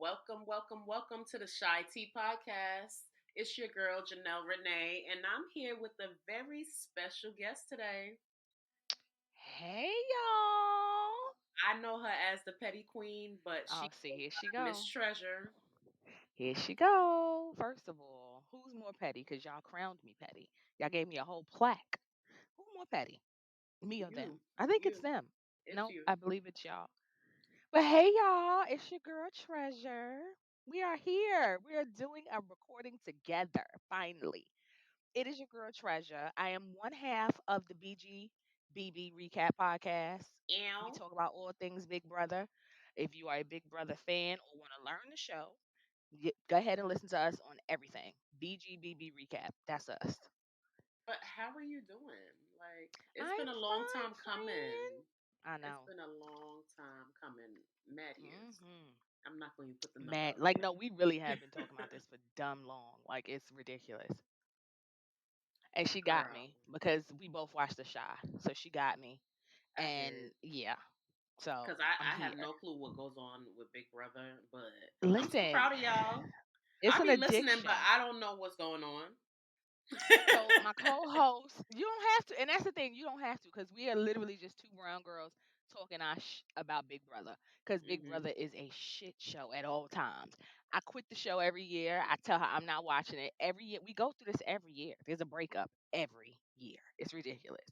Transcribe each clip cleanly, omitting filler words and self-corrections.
Welcome to the Shy Tea Podcast. It's your girl, Janelle Renee, and I'm here with a very special guest today. Hey y'all. I know her as the Petty Queen, but she Oh, see, here she Miss go. Treasure. Here she go. First of all, who's more petty? Because y'all crowned me petty. Y'all gave me a whole plaque. Who more petty? Me or them? You, I think it's you, them. it's Nope, you. I believe it's y'all. But hey y'all, it's your girl Treasure. We are here. We are doing a recording together, finally. It is your girl Treasure. I am one half of the BGBB Recap Podcast. We Ew. talk about all things Big Brother. If you are a Big Brother fan or want to learn the show, go ahead and listen to us on everything. BGBB Recap. That's us. But how are you doing? Like, it's been I'm a long fine, time coming. friend. I It's know. been a long time coming. Mad years. Hmm. I'm not going to put the number Man, up like, there. no, we really have been talking about this for dumb long. Like, it's ridiculous. And she got Girl, me because we both watched The Shy. So she got me. I did. And yeah, so Because I'm I have here. no clue what goes on with Big Brother, but I'm so Listen, proud of y'all. it's I an be listening, but addiction. I don't know what's going on. So my co-host, you don't have to, and that's the thing, you don't have to, because we are literally just two brown girls talking about Big Brother, because Big Hmm. Brother is a shit show at all times. I quit the show every year. I tell her I'm not watching it every year. We go through this every year. There's a breakup every year. It's ridiculous.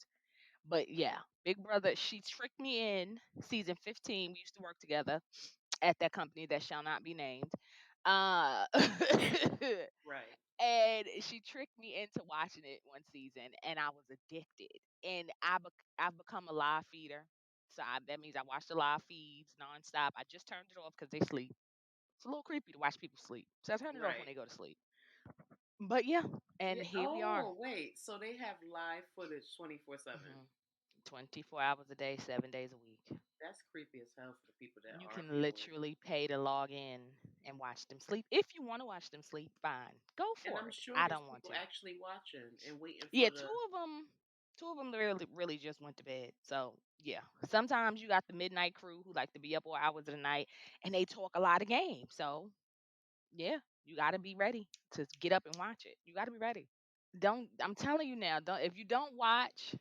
But yeah, Big Brother, she tricked me in season 15. We used to work together at that company that shall not be named. Uh Right, and she tricked me into watching it one season, and I was addicted. And I've become a live feeder, so that means I watch the live feeds nonstop. I just turned it off because they sleep. It's a little creepy to watch people sleep, so I turn it off when right. they go to sleep. But yeah, and Yeah. here we are. Oh, wait. So they have live footage 24/7. Hmm. 24 hours a day, 7 days a week. That's creepy as hell for the people that You are can viewing. literally pay to log in and watch them sleep. If you want to watch them sleep, fine, go And for I'm it. sure I there's don't want people to. actually watching and waiting Yeah, for the. two of them really just went to bed. So yeah, sometimes you got the midnight crew who like to be up all hours of the night, and they talk a lot of games. So yeah, you got to be ready to get up and watch it. You got to be ready. Don't I'm telling you now. Don't if you don't watch,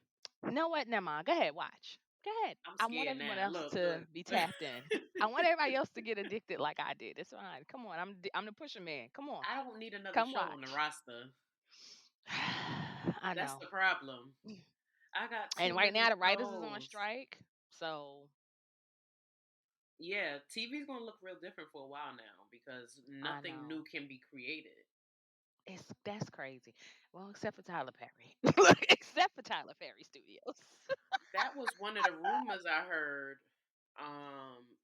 you know what? Never mind. Go ahead, watch. Go ahead. I'm I want scared everyone now. else Look, to look. be tapped in. I want everybody else to get addicted like I did. It's fine. Come on. I'm the pusher man. Come on. I don't need another Come show on the watch. roster. I That's know. the problem. I got And too right now many the writers is on shows. strike. So Yeah, TV's gonna look real different for a while now because I nothing new know. can be created. That's crazy. Well, except for Tyler Perry. Except for Tyler Perry Studios. That was one of the rumors I heard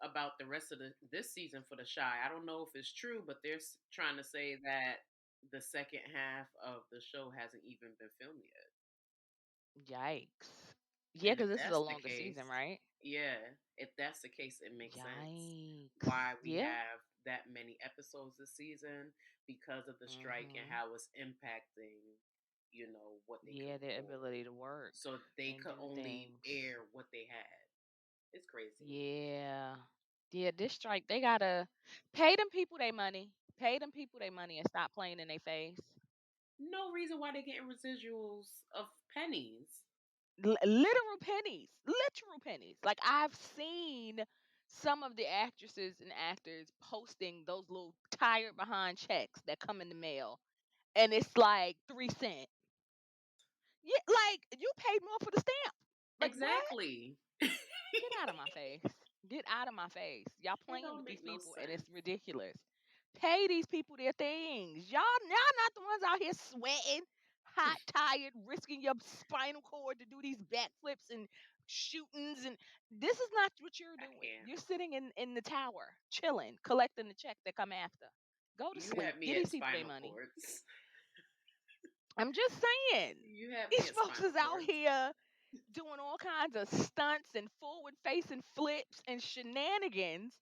about the rest of this season for the Shy. I don't know if it's true, but they're trying to say that the second half of the show hasn't even been filmed yet. Yikes. Yeah, And if because this is a that's the longer season, case, right? yeah, if that's the case, it makes sense Yikes. why we Yeah. have that many episodes this season because of the strike and Hmm. how it's impacting, what they could Yeah, their record. ability to work So they and could do only things. air what they had. It's crazy. Yeah. Yeah, this strike, they gotta pay them people their money. Pay them people their money and stop playing in their face. No reason why they're getting residuals of pennies. Literal pennies, literal pennies. Like I've seen some of the actresses and actors posting those little tired behind checks that come in the mail, and it's like 3 cent. Yeah, like you paid more for the stamp. Like what? Exactly. Get out of my face. Get out of my face. Y'all It playing don't with these make no people, and it's sense. ridiculous. Pay these people their things. Y'all not the ones out here sweating, hot, tired, risking your spinal cord to do these backflips and shootings. And this is not what you're I doing. can't. You're sitting in the tower, chilling, collecting the check that come after. Go to You had sleep. me Give at these people their spinal money. cords. I'm just saying. You had me These at folks spinal is out cords. here doing all kinds of stunts and forward facing flips and shenanigans,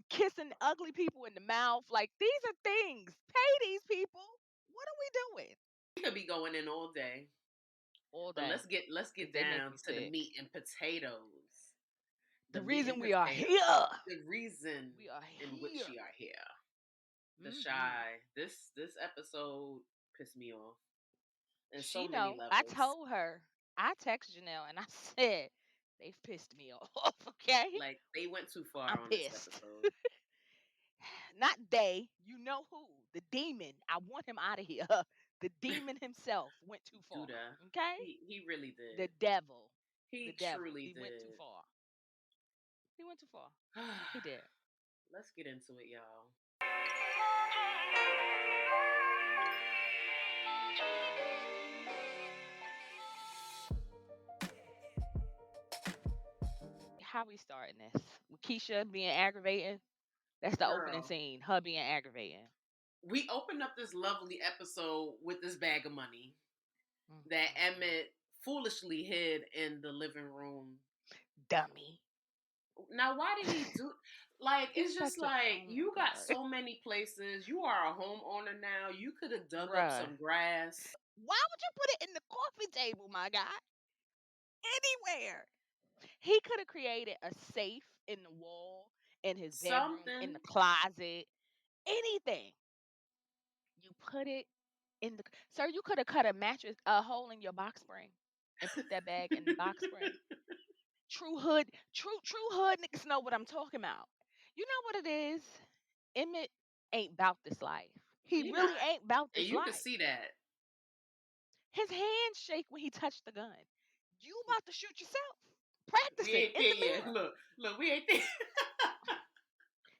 kissing ugly people in the mouth. Like these are things. Pay these people. What are we doing? We could be going in all day, All but day. let's Because get they make down me to the sick. meat and potatoes. The The meat and reason we are potatoes. here. The reason We are in which here. you are here. The Mhm. Shy. This episode pissed me off in so She many know. I levels. told her. I text Janelle and I said, "They've pissed me off." Okay, Like they went too far I'm on this pissed. episode. Not they. You know who? The demon. I want him out of here. The demon himself went too far. Duda. Okay, He really the did. devil. The He devil. truly He went too did. far. He went too far. He did. Let's get into it, y'all. How we starting this? With Keisha being aggravating? That's the opening Girl, scene. Her being aggravating. we opened up this lovely episode with this bag of money Mm, that mm, mm. Emmett foolishly hid in the living room. Dummy. Now, why did he do? Like, He's it's just such a. like Oh my you got god, so many places. You are a homeowner now. You could have dug up bruh. some grass. Why would you put it in the coffee table, my guy? Anywhere. He could have created a safe in the wall, in his bedroom, in the Something. closet, anything. You put it in the. Sir, you could have cut a mattress, a hole in your box spring, and put that bag in the box spring. True hood niggas know what I'm talking about. You know what it is? Emmett ain't about this life. He He really not, ain't about and this you could life. see that. His hands shake when he touched the gun. You about to shoot yourself. Practice We it ain't in there the yet. mirror. Look, we ain't there.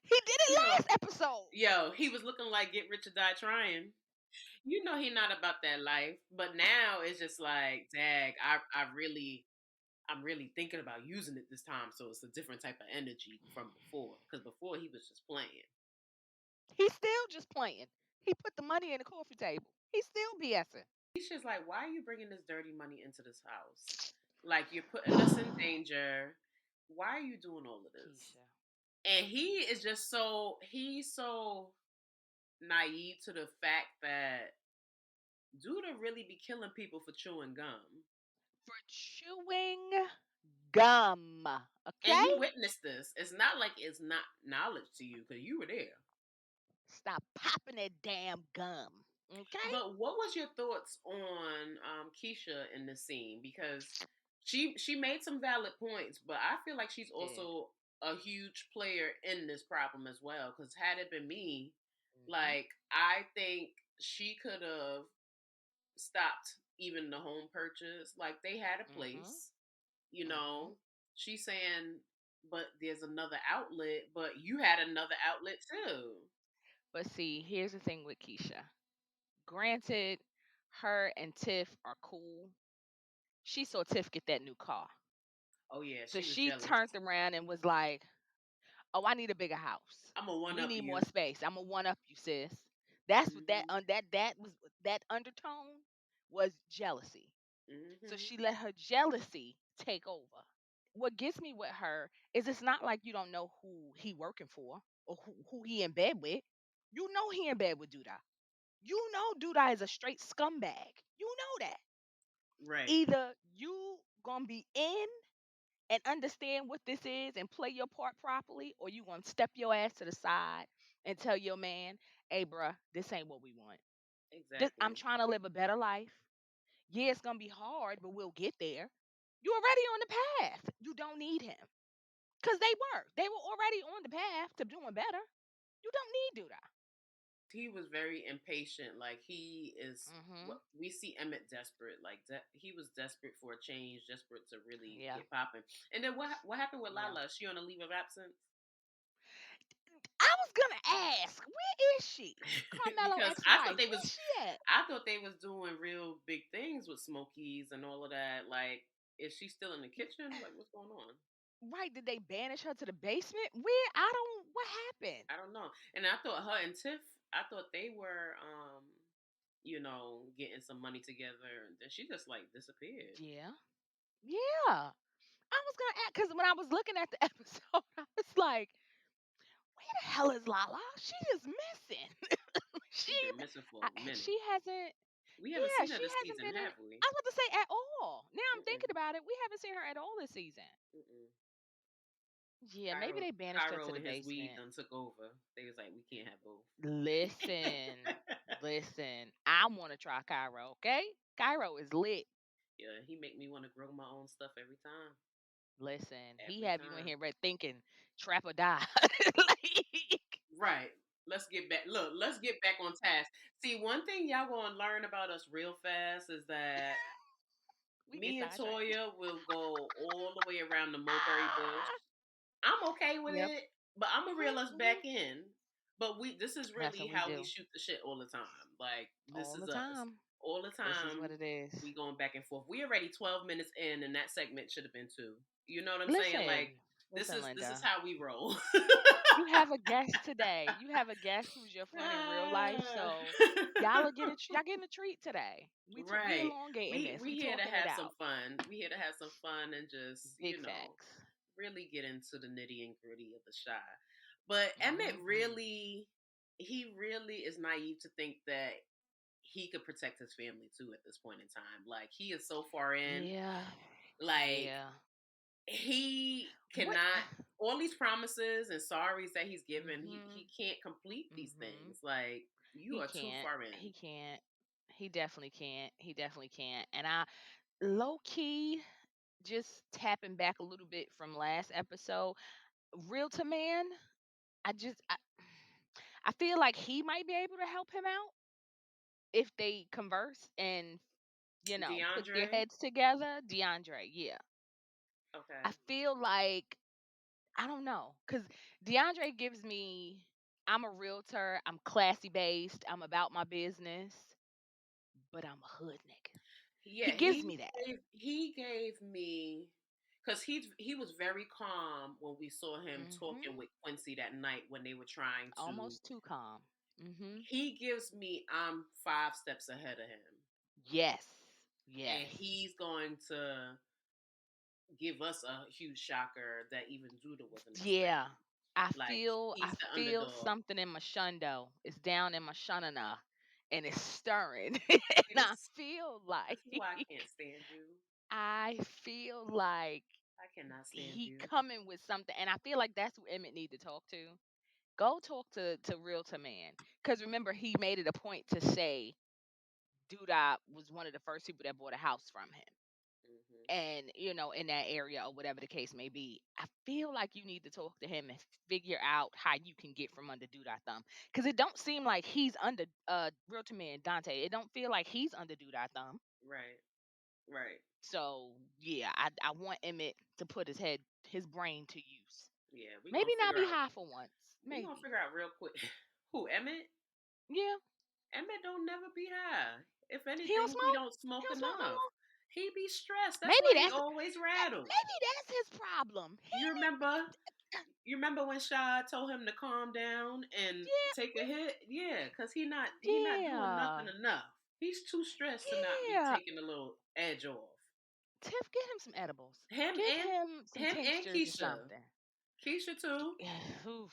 He did it Yo, last episode. yo, he was looking like Get Rich or Die Trying. You know he not about that life. But now it's just like, dag, I'm really thinking about using it this time. So it's a different type of energy from before. Because before he was just playing. He's still just playing. He put the money in the coffee table. He's still BSing. He's just like, why are you bringing this dirty money into this house? Like you're putting us in danger. Why are you doing all of this? Keisha. And he is just he's so naive to the fact that Duda really be killing people for chewing gum. For chewing gum. And Okay? you witnessed this. It's not like it's not knowledge to you because you were there. Stop popping that damn gum. Okay? But what was your thoughts on Keisha in the scene? Because she made some valid points, but I feel like she's She did. also a huge player in this problem as well. Because had it been me, Mm-hmm. like I think she could have stopped even the home purchase. Like they had a Mm-hmm. place, you Mm-hmm. know. She's saying, but there's another outlet, but you had another outlet too. But see, here's the thing with Keisha. Granted, her and Tiff are cool. She saw Tiff get that new car. Oh yeah, So she was she jealous. turned around and was like, "Oh, I need a bigger house. I'm a one We up need more you. space. I'm gonna one up you, sis." That's what Hmm. that was that undertone was jealousy. So Hmm. she let her jealousy take over. What gets me with her is it's not like you don't know who he working for or who he in bed with. You know he in bed with Duda. You know Duda is a straight scumbag. You know that. Right. Either you gonna be in and understand what this is and play your part properly, or you gonna step your ass to the side and tell your man, "Hey, bruh, this ain't what we want. I'm Exactly. trying to live a better life. Yeah, it's gonna be hard, but we'll get there. You're already on the path. You don't need him." Because they were. They were already on the path to doing better. You don't need Duda. He was very impatient. Like he is. Mm-hmm. What we see Emmett desperate. Like he was desperate for a change, desperate to really Yeah. get popping. And then what happened with Yeah. Lala? Is she on a leave of absence? I was gonna ask, where is she? Carmelo Because ex-wife. Where's she at? I thought they was doing real big things with Smokies and all of that. Like, is she still in the kitchen? Like, what's going on? Right, did they banish her to the basement? Where? I don't. What happened? I don't know. And I thought her and Tiff, I thought they were, getting some money together. And then she just like disappeared. Yeah. Yeah. I was gonna ask because when I was looking at the episode, I was like, "Where the hell is Lala? She is missing. she, She's been missing for a minute. she hasn't. We haven't Yeah, seen her she this hasn't season, been in. have we? I was about to say at all. Now I'm thinking Mm-mm, about it. We haven't seen her at all this season. mm-mm. Yeah, maybe they banished her to Cairo the and his weed basement. done took over. They was like, we can't have both. Listen, listen. I want to try Cairo. Okay, Cairo is lit. Yeah, he make me want to grow my own stuff every time. Listen, he Every have you in time. here red thinking trap or die. Like, Right. Let's get back. Look, let's get back on task. See, one thing y'all gonna learn about us real fast is that we get me and sidetracked. Toya will go all the way around the mulberry bush. Ah, I'm okay with yep. it, but I'm gonna Mhm, reel us mhm. back in. But this is That's really what we how we do shoot the shit all the time. Like this all the is us time. all the This is what time. it is. We going back and forth. We already 12 minutes in, and that segment should have been two. You know what I'm saying? Like Listen, this listen, is Linda. how we roll. You have a guest today. You have a guest who's your friend in real life, Ah. so y'all getting a treat today. We Right. elongating We this. we We here to talking it have some out. fun. We here to have some fun and just, Big facts. really get into the nitty and gritty of the shy. But Emmett Mhm. he really is naive to think that he could protect his family too at this point in time. Like he is so far in. Yeah. Like Yeah. he What? cannot all these promises and sorries that he's given, he Mhm. can't complete these Mhm. things. Like you He are too can't. far in. He can't. He definitely can't. He definitely can't. And I low key just tapping back a little bit from last episode, real to man, I just I feel like he might be able to help him out if they converse and, put their DeAndre. heads together. DeAndre, yeah. I Okay. feel like I don't know, cuz DeAndre gives me I'm a realtor, I'm classy based, I'm about my business, but I'm a hood nigga. He Yeah, gives me that. he gave me because he was very calm when we saw him talking Mhm. with Quincy that night when they were trying to. Almost too calm. Mhm. He gives me I'm 5 steps ahead of him, Yes. and Yes. he's going to give us a huge shocker that even Judah wasn't Yeah. expecting. Like I he's the feel underdog. something in my shundo. It's down in my shunana and it's stirring. And See, I feel this like is why I can't stand you. I feel like I cannot stand he you. coming with something. And I feel like that's who Emmett need to talk to. Go talk to Realtor Man. Because remember, he made it a point to say Duda was one of the first people that bought a house from him. Hmm. And in that area or whatever the case may be, I feel like you need to talk to him and figure out how you can get from under do that thumb, because it don't seem like he's under realtor man Dante. It don't feel like he's under do that thumb. Right. Right. So yeah, I want Emmett to put his brain to use. Yeah, Maybe not be high for once, we gonna maybe. figure out real quick. Who, Emmett? Yeah. Emmett don't never be high. If He don't anything, he smoke. don't He smoke don't smoke no enough. more. He be stressed. That's maybe why he that's always rattled. maybe that's his problem. He You need remember? You remember when Shy told him to calm down and yeah, take a hit? Yeah, cause he not doing nothing yeah, enough. He's too stressed to not be yeah. taking a little edge off. Tiff, get him some edibles. Him Give and him some tinctures or Keisha. something. Keisha too. Oof.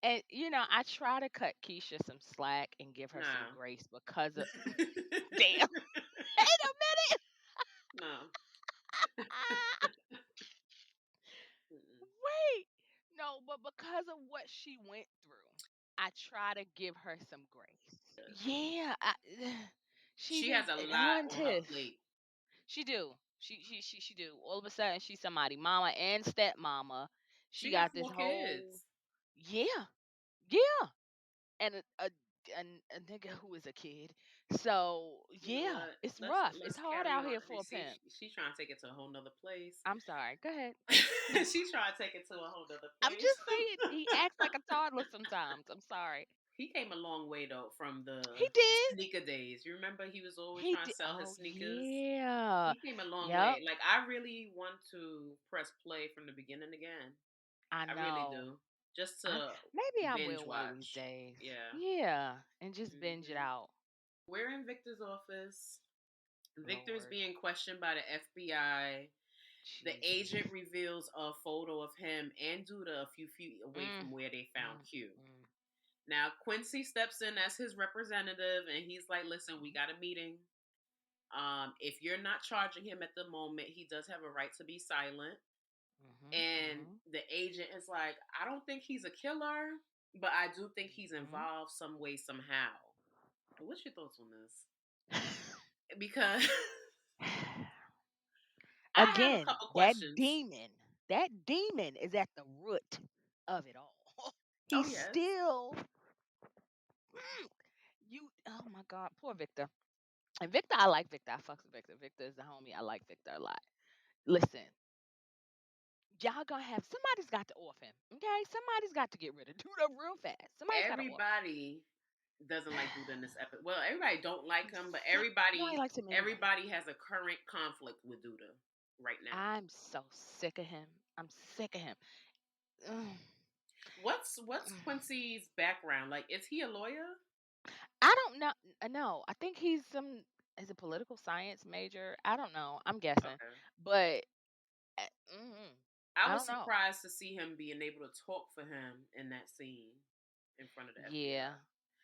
And I try to cut Keisha some slack and give her some Nah. grace because of damn. Wait a minute. No. Mm-mm. Wait. No, but because of what she went through, I try to give her some grace. Yeah, she She has just a lot on on her Tiff. plate. She do. She do. All of a sudden she's somebody mama and stepmama. She She got got this 4 kids. whole yeah. Yeah. And a nigga who is a kid. So You know yeah, what? it's Let's rough. It's let's hard carry out on. here You for a see, pimp. she's trying to take it to a whole nother place. I'm sorry. Go ahead. She's trying to take it to a whole nother I'm place. just saying he acts like a toddler sometimes. I'm sorry. He came a long way though from He the did. sneaker days. You remember he was always He trying to did. sell his Oh sneakers. yeah. He came a long Yep. way. Like I really want to press play from the beginning again. I I really know. do. Just I to maybe I binge will one of these watch. days. Yeah. Yeah, and just binge it Hmm. out. We're in Victor's office. Victor's Lord being questioned by the FBI. The agent Jesus. reveals a photo of him and Duda a few feet away Mm, from where they found mm, Q. mm, Now Quincy steps in as his representative, and he's like, "Listen, we mhm, got a meeting. If you're not charging him at the moment, he does have a right to be silent." mhm, And mhm, the agent is like, "I don't think he's a killer, but I do think he's Mhm. involved some way somehow. What's your thoughts on this? Because I have a Again, couple questions. that demon is at the root of it all. Oh He's yes, still mm, oh my God, poor Victor. And Victor, I like Victor. I fucks with Victor. Victor is the homie. I like Victor a lot. Listen, y'all gonna have somebody's got to off him. Okay? Somebody's got to get rid of Dude real fast. Somebody's gotta off him. everybody doesn't like Duda in this episode. Well, everybody don't like him, but Nobody likes him anyway. everybody has a current conflict with Duda right now. I'm so sick of him. I'm sick of him. Ugh. What's Quincy's background? Like, is he a lawyer? I don't know. No, I think he's some is a political science major. I don't know. I'm guessing, Okay. but uh, mm, I I was don't know. surprised to see him being able to talk for him in that scene in front of the FBI. Yeah,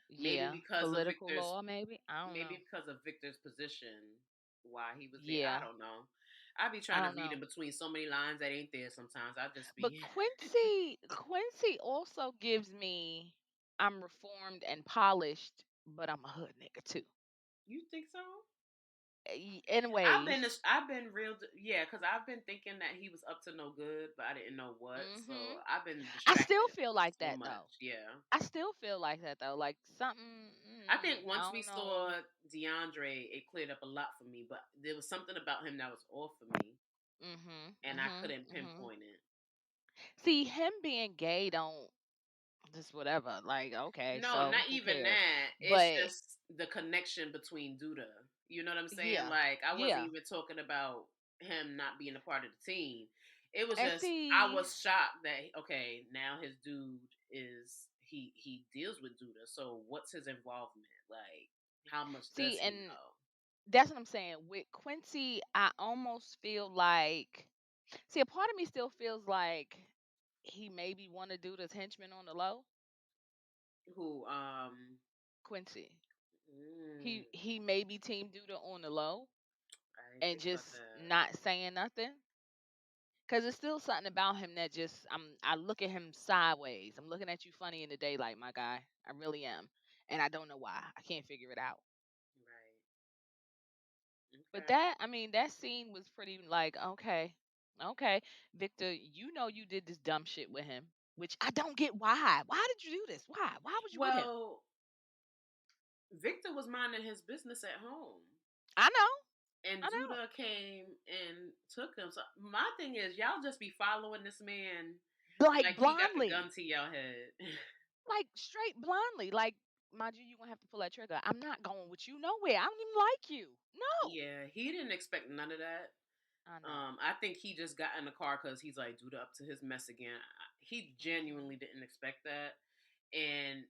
yeah. Political law, maybe. I don't Maybe know. because of Victor's position why he was there. I Yeah, don't know. I be I trying to don't read in know. between so many lines that ain't there sometimes. I just But be Quincy also gives me I'm reformed and polished, but I'm a hood nigga too. You think so? In ways. I've been real yeah, cuz I've been thinking that he was up to no good, but I didn't know what. Mhm. So I've been I still distracted feel like so that though. much. Yeah. I still feel like that though. Like something, I think I once we don't know. saw DeAndre, it cleared up a lot for me, but there was something about him that was off for me Mhm. and I Mhm. couldn't Mhm. pinpoint it. See, him being gay don't just whatever. Like, okay, No, so not who even cares? that. It's But just the connection between Duda. You know what I'm saying? yeah, Like I wasn't yeah. even talking about him not being a part of the team. It was And just I see, was shocked that okay, now his dude is he deals with Duda. So what's his involvement? Like how much does he and know? that's what I'm saying. With Quincy, I almost feel like see, a part of me still feels like he maybe want to do this henchman on the low. Who Quincy. mm, He may be team Duda on the low I didn't and think about just that. not saying nothing. Cause it's still something about him that just I look at him sideways. I'm looking at you funny in the daylight, my guy. I really am. And I don't know why. I can't figure it out. Right. But Okay. that I mean, that scene was pretty like, okay. Okay. Victor, you know you did this dumb shit with him. Which I don't get why. Why did you do this? Why? Why was you with him? Well, Victor was minding his business at home. I know. And I know. Judah came and took him. So my thing is, y'all just be following this man Like like he got the gun blindly. to your head. Like straight blindly. Like, mind you, you're gonna have to pull that trigger. I'm not going with you nowhere. I don't even like you. No. Yeah, he didn't expect none of that. I know. I think he just got in the car because he's like, dude, up to his mess again. He Mhm. genuinely didn't expect that, and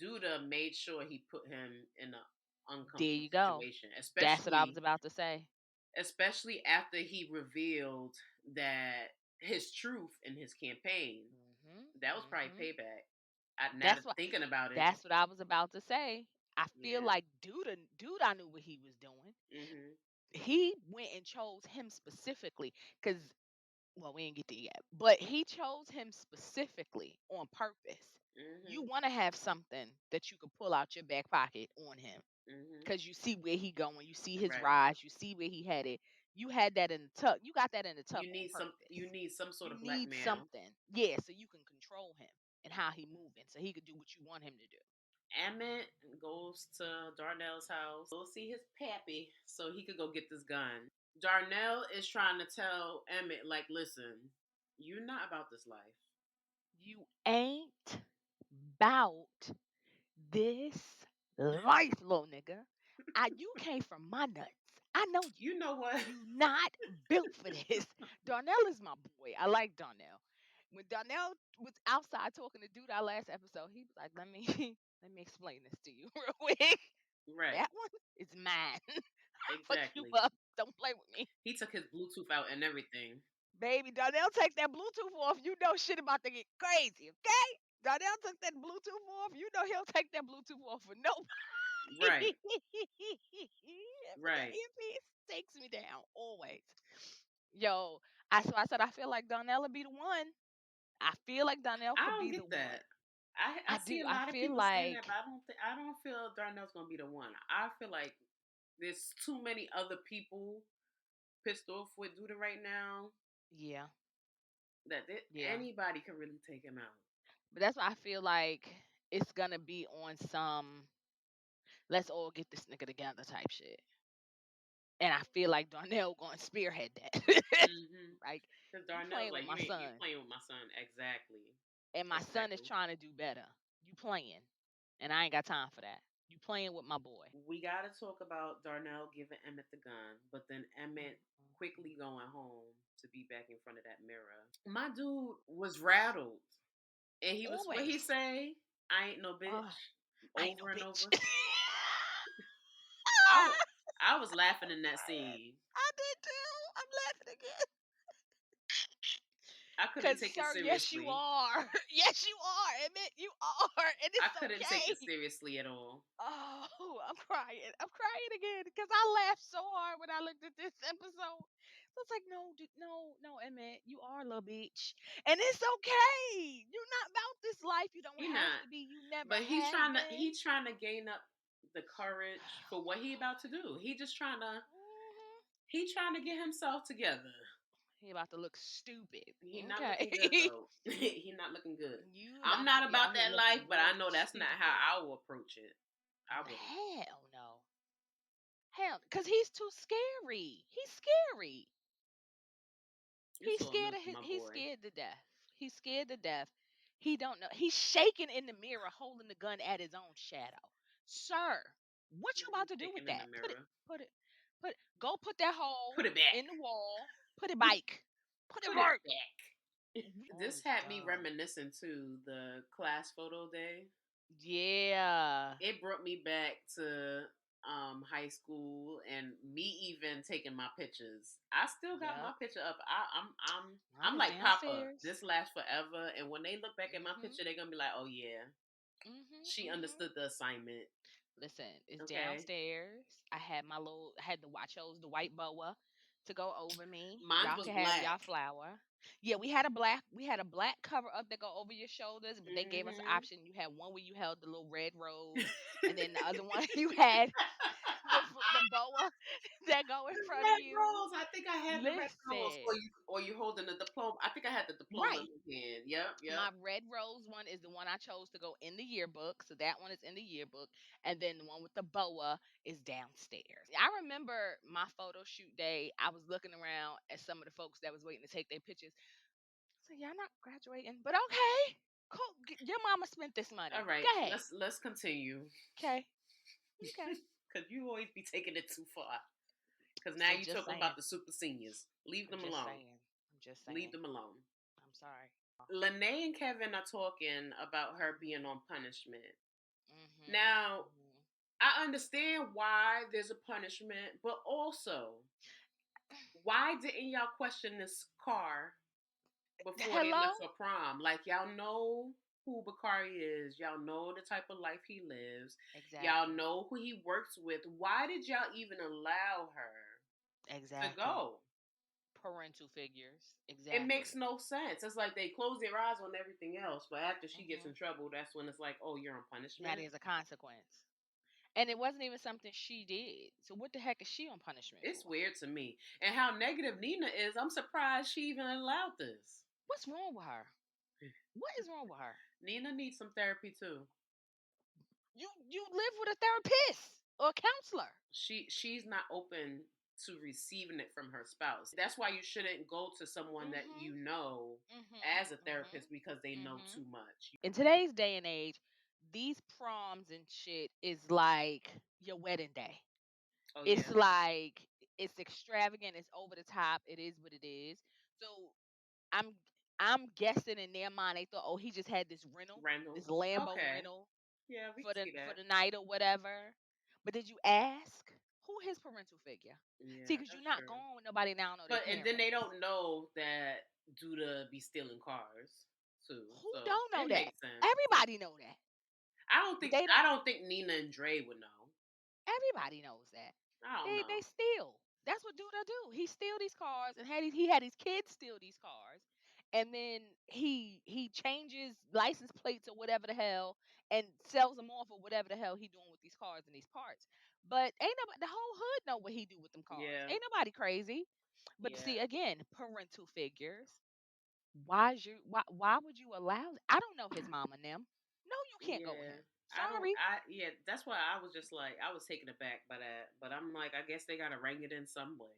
Duda made sure he put him in an There uncomfortable you go. situation, That's what I was about to say. especially after he revealed that his truth in his campaign. Mhm. That was probably Mhm. payback. I now That's that what thinking about it, that's what I was about to say. I feel yeah. like dude I knew what he was doing. Mhm. He went and chose him specifically because well, we didn't get there yet, but he chose him specifically on purpose. You Mhm. want to have something that you could pull out your back pocket on him Mhm. because you see where he going, you see his Right. rise, you see where he headed. You had that in the tuck. You got that in the tuck on You purpose. need some sort You of need blackmail. something, yeah, so you can control him and how he moving, so he could do what you want him to do. Emmett goes to Darnell's house. Go see his pappy so he could go get this gun. Darnell is trying to tell Emmett, like, listen, you're not about this life. You ain't bout this life, little nigga. You came from my nuts. I know you. You know what? You not built for this. Darnell is my boy. I like Darnell. When Darnell was outside talking to dude our last episode, he was like, "Let me let me explain this to you real quick. Right. That one is mine. Fuck you Exactly. up. Don't play with me." He took his Bluetooth out and everything. Baby, Darnell take that Bluetooth off. You know shit about to get crazy, okay? Darnell took that Bluetooth off. You know he'll take that Bluetooth off for nobody. Right. But that Right. earpiece takes me down always. Yo, I said I feel like Darnell would be the one. I feel like Darnell I could don't be the get one. that. I I see do. a I lot of feel people saying that, but like I don't feel Darnell's gonna be the one. I feel like there's too many other people pissed off with Duda right now yeah, that yeah. anybody can really take him out. But that's why I feel like it's gonna be on some let's all get this nigga together type shit. And I feel like Darnell gonna spearhead that. Mm-hmm. Like, Because you Darnell's playing with like, my you son, playing with my son exactly, and my son is exactly. trying to do better. You playing, and I ain't got time for that. You playing with my boy. We got to talk about Darnell giving Emmett the gun, but then Mm, Emmett mm, quickly mm. going home to be back in front of that mirror. My dude was rattled, and he was what he Always. say? I ain't no bitch, Oh, I ain't no over and bitch. over. I I was laughing in that scene. I did too. I'm laughing again. I couldn't Cause take it sir, yes you seriously. are. Yes you are. Admit you are, and I it's couldn't take it okay. seriously at all. Oh, I'm crying. I'm crying again because I laughed so hard when I looked at this episode. So it's like, no, no, no, Emmett, you are a little bitch, and it's okay. You're not about this life. You don't He have not, to be. You never but have been. he's trying to gain up the courage for what he about to do. Mhm. He trying to get himself together. He about to look stupid. He not Okay, looking good though. He not looking good. you I'm about to not be about out here that life, looking but I real know that's not how stupid. I will approach it. I wouldn't. Hell no. Hell, because he's too scary. He's scary. It's all new for my He's boy. scared to death. He's scared to death. He don't know. He's shaking in the mirror, holding the gun at his own shadow. Sir, what you Now about he's to do with shaking in the that? mirror. Put it, go put that Put hole it back. in the wall. Put it bike. Put it Put it work. back. All This is had me dumb. reminiscing to the class photo day. Yeah. It brought me back to high school and me even taking my pictures. I still got my Yep. picture up. Mine I'm is like Papa. downstairs. This lasts forever. And when they look back at my Mhm. picture, they're gonna be like, "Oh yeah, she Mhm. understood the assignment." Listen, it's Okay, downstairs. I had I chose the white boa to go over me. mine Y'all was can have black. y'all flower. Yeah, we had a black cover up that go over your shoulders, but they gave us an Hmm. option. You had one where you held the little red rose, and then the other one you had the boa that go in The front of red you. rose. I think I had the red rose, Listen, or you holding the diploma. I think I had the diploma right. in my hand. Yep, yep. My red rose one is the one I chose to go in the yearbook. So that one is in the yearbook. And then the one with the boa is downstairs. I remember my photo shoot day. I was looking around at some of the folks that was waiting to take their pictures. So y'all not graduating, but okay. Cool. Your mama spent this All money. right, Go ahead. let's continue. Okay. Okay. Because you always be taking it too far. Because now So you just talking about saying. the super seniors. Leave I'm them just alone. saying. I'm just Leave saying. them alone. I'm sorry. Lene and Kevin are talking about her being Mhm. on punishment. Mhm. Now, Mhm. I understand why there's a punishment, but also, why didn't y'all question this car before they Hello? left for prom? Like, y'all know who Bakari is. Y'all know the type of life he lives. Y'all Exactly. know who he works with. Why did y'all even allow her to Exactly. go? Parental figures. It makes Exactly. no sense. It's like they close their eyes on everything else, but after she gets in Mhm. trouble, that's when it's like, oh, you're on Now punishment. there's a consequence. And it wasn't even something she did. So what the heck is she on punishment It's for? weird to me. And how negative Nina is, I'm surprised she even allowed this. What's wrong with her? What is wrong with her? Nina needs some therapy too. You live with a therapist or a counselor. She's not open to receiving it from her spouse. That's why you shouldn't go to someone that Mhm. you know Mhm. as a Mhm. therapist because they know Mhm. too much. In today's day and age, these proms and shit is like your wedding day. Oh It's yeah, like it's extravagant, it's over the top, it is what it is. So I'm I'm guessing in their mind they thought, oh, he just had this rental, Randall. this Lambo Okay, rental yeah, we can see for that. the night or whatever. But did you ask who his parental figure? See, Yeah, because you're that's not true. going with nobody now know their But and then they parents. don't know that Duda be stealing cars too, Who so don't know it that? makes sense. Everybody know that, but they I don't. don't think Nina and Dre would know. Everybody knows that. I don't They know. steal. That's what Duda do. He steal these cars and he had his kids steal these cars, and then he changes license plates or whatever the hell and sells them off or whatever the hell he doing with these cars and these parts. But ain't nobody, the whole hood know what he do with them cars. Yeah, Ain't nobody crazy. But yeah, see, again, parental figures. Why would you allow I don't know his mom and them. No, you can't go with yeah. him. Sorry. Yeah, that's why I was just like, I was taken aback by that. But I'm like, I guess they gotta ring it in some way.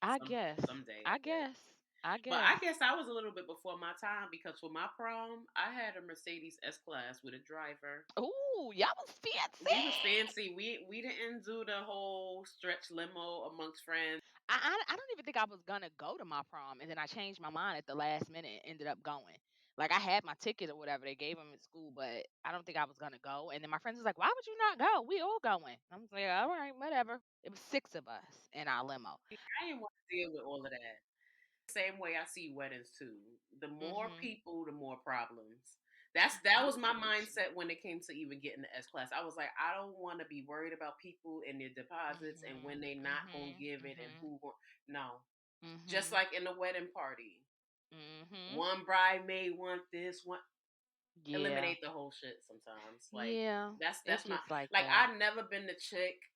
I guess. Someday, I I guess. guess. I But guess. I guess I was a little bit before my time because for my prom, I had a Mercedes S class with a driver. Ooh, y'all was We was fancy. fancy. We didn't do the whole stretch limo amongst friends. I don't even think I was gonna go to my prom, and then I changed my mind at the last minute. And ended up going. Like I had my ticket or whatever they gave them at school, but I don't think I was gonna go. And then my friends was like, "Why would you not go? We all going." I was like, "All right, whatever." It was 6 of us in our limo. I didn't want to deal with all of that. Same way I see weddings too. The more Mhm. people, the more problems. That I'm was my with you. mindset when it came to even getting the S class. I was like, I don't want to be worried about people and their deposits and when Mhm. they not gonna Mhm. give it and Mhm. who no. Just Mhm. like in the wedding party, Mhm. one bridemaid want this, one Yeah. eliminate the whole shit. Sometimes, like Yeah. It that's my gets like like. that. I've never been the chick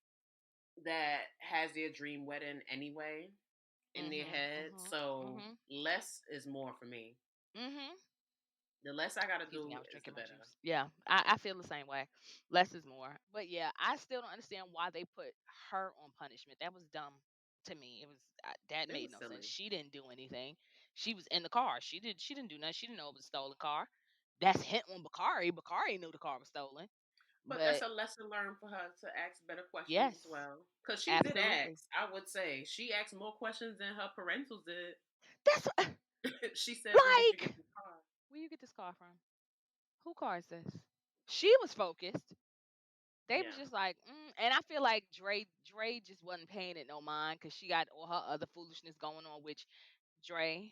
that has their dream wedding anyway in their Mhm. head. Mhm. So Mhm. less is more for me. Mhm. The less I gotta Excuse me, I do was is the drinking my better. juice. Yeah, I feel the same way. Less is more. But yeah, I still don't understand why they put her on punishment. That was dumb to me. It was that It made was no sense. silly. She didn't do anything. She was in the car. She didn't do nothing. She didn't know it was a stolen car. That's hint on Bakari. Bakari knew the car was stolen. But that's But a lesson learned for her to ask better questions as yes, well. Because she did absolutely. ask, I would say. She asked more questions than her parentals did. That's She said, where did you get like, the car? where you get this car from? Who car is this? She was focused. They was Yeah. just like, and I feel like Dre just wasn't paying it no mind because she got all her other foolishness going on. Which Dre,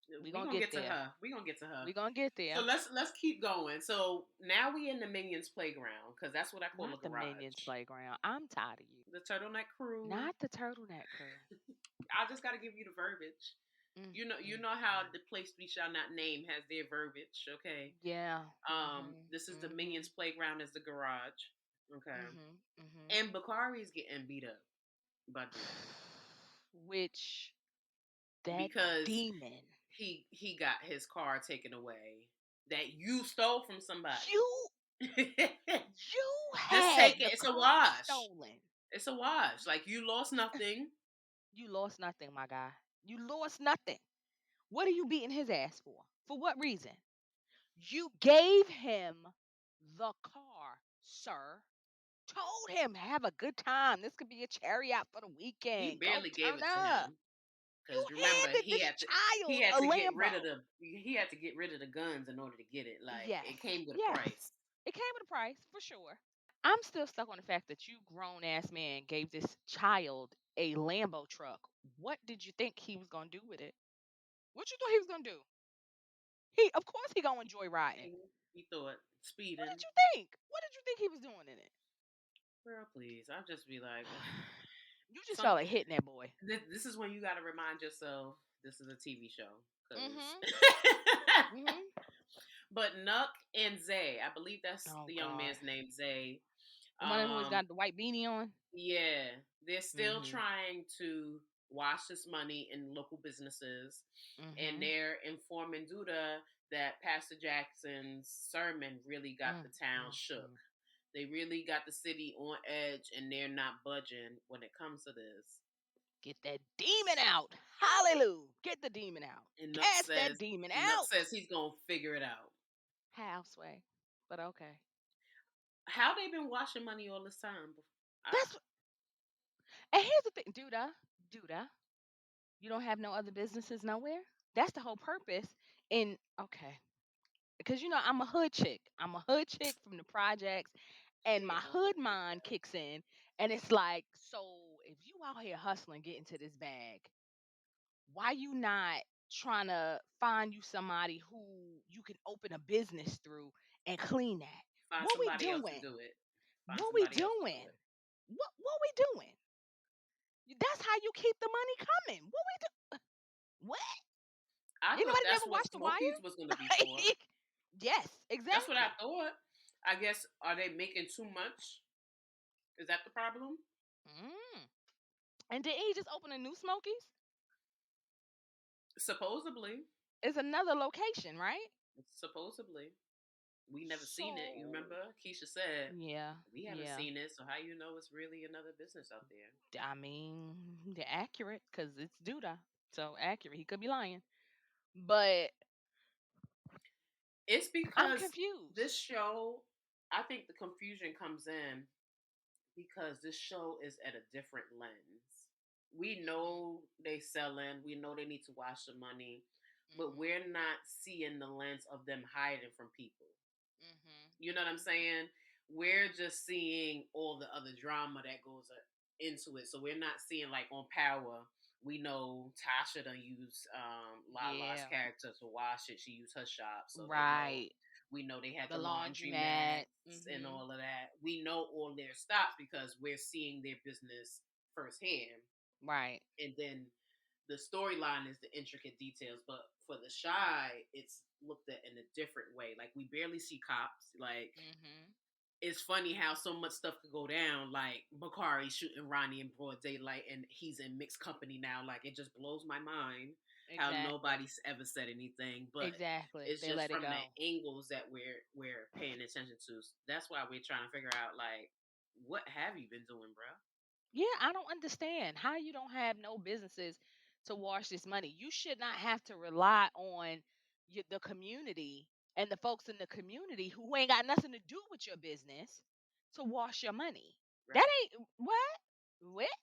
we We gonna gonna get get to there. her. We gonna get to her. We gonna get So there. let's keep going. So now we in the Minions playground because that's what I call a Not the Minions garage. playground. I'm tired of you. The turtleneck crew. Not the turtleneck crew. I just got to give you the verbiage. Mm, You mm, know how mm. the place we shall not name has their verbiage. Okay. Yeah. Mhm. This is the Minions Mhm. playground is the garage. Okay. Mhm. Mhm. And Bakari's getting beat up by dude Which that because demon. he got his car taken away that you stole from somebody. You you Just take had it. the It's a car wash. stolen. It's a wash. Like you lost nothing. You lost nothing, my guy. You lost nothing. What are you beating his ass for? For what reason? You gave him the car, sir. Told him, have a good time. This could be a chariot for the He weekend. Go barely gave turn it to up. him You because remember handed this he child had a to get rid of Lambo. the guns in order to get it. Like Yes. it came with a Yes. price. It came with a price, for sure. I'm still stuck on the fact that you grown ass man gave this child a Lambo truck. What did you think he was gonna do with it? What you thought he was gonna do? He of course he gonna enjoy riding. He thought What speeding. did you think? What did you think he was doing in it? Girl, please. I'll just be like, You just some. felt like hitting that boy. This is when you got to remind yourself this is a TV show, because. Mhm. Mhm. But Nuck and Zay, I believe that's Oh the young God. man's name, Zay. The one who has Um, got the white beanie on. yeah, they're still Mhm. trying to wash this money in local businesses, and Mhm. they're informing Duda that Pastor Jackson's sermon really got the Mm, town mm, shook. mm. They really got the city on edge, and they're not budging when it comes to this. Get that demon out. Hallelujah. Get the demon out. And Cast that demon Nuck out. says he's gonna figure it out. Houseway. But okay. How they been washing money all this time? That's and here's the thing, Duda. Duda. You don't have no other businesses nowhere? That's the whole purpose. In okay. Because I'm a hood chick. I'm a hood chick from the projects, She and my ain't no hood hood mind chick. kicks in, and it's like, so if you out here hustling, getting to this bag, why you not trying to find you somebody who you can open a business through and clean that? Find What we somebody else to doing? do it. Find What we somebody else to do doing? it. What we doing? That's how you keep the money coming. What we do? What? I thought Anybody that's never what watched The Wire? Smokies was gonna be for. Like, yes, That's what I exactly. thought. I guess are they making too much? Is that the problem? Mm. And did he just open a new Smokies? Supposedly, It's another location, right? supposedly, we never seen it. You So remember? Keisha said yeah, we haven't yeah. seen it, so how you know it's really another business out there? I mean, they're accurate because it's Duda. So accurate. He could be lying. But It's I'm because this confused. show. I think the confusion comes in because this show is at a different lens. We Mhm. know they selling, we know they need to wash the money, but Mhm. we're not seeing the lens of them hiding from people. Mhm. You know what I'm Mhm. saying? We're just seeing all the other drama that goes into it. So we're not seeing like on Power. We know Tasha done use Lala's Yeah. character to wash it. She used her shop, so they know. Right. We know they had The the laundry laundromat. mats and Mhm. all of that. We know all their stops because we're seeing their business firsthand. Right. And then the storyline is the intricate details, but for the shy, it's looked at in a different way. Like we barely see cops. Like Mhm. it's funny how so much stuff could go down. Like Bakari shooting Ronnie in broad daylight, and he's in mixed company now. Like it just blows my mind how Exactly. nobody's ever said anything, but Exactly. it's They just let it from the go. angles that we're paying attention to. That's why we're trying to figure out like what have you been doing, bro? Yeah, I don't understand how you don't have no businesses to wash this money. You should not have to rely on the community and the folks in the community who ain't got nothing to do with your business to wash your money. That Right. ain't what? What?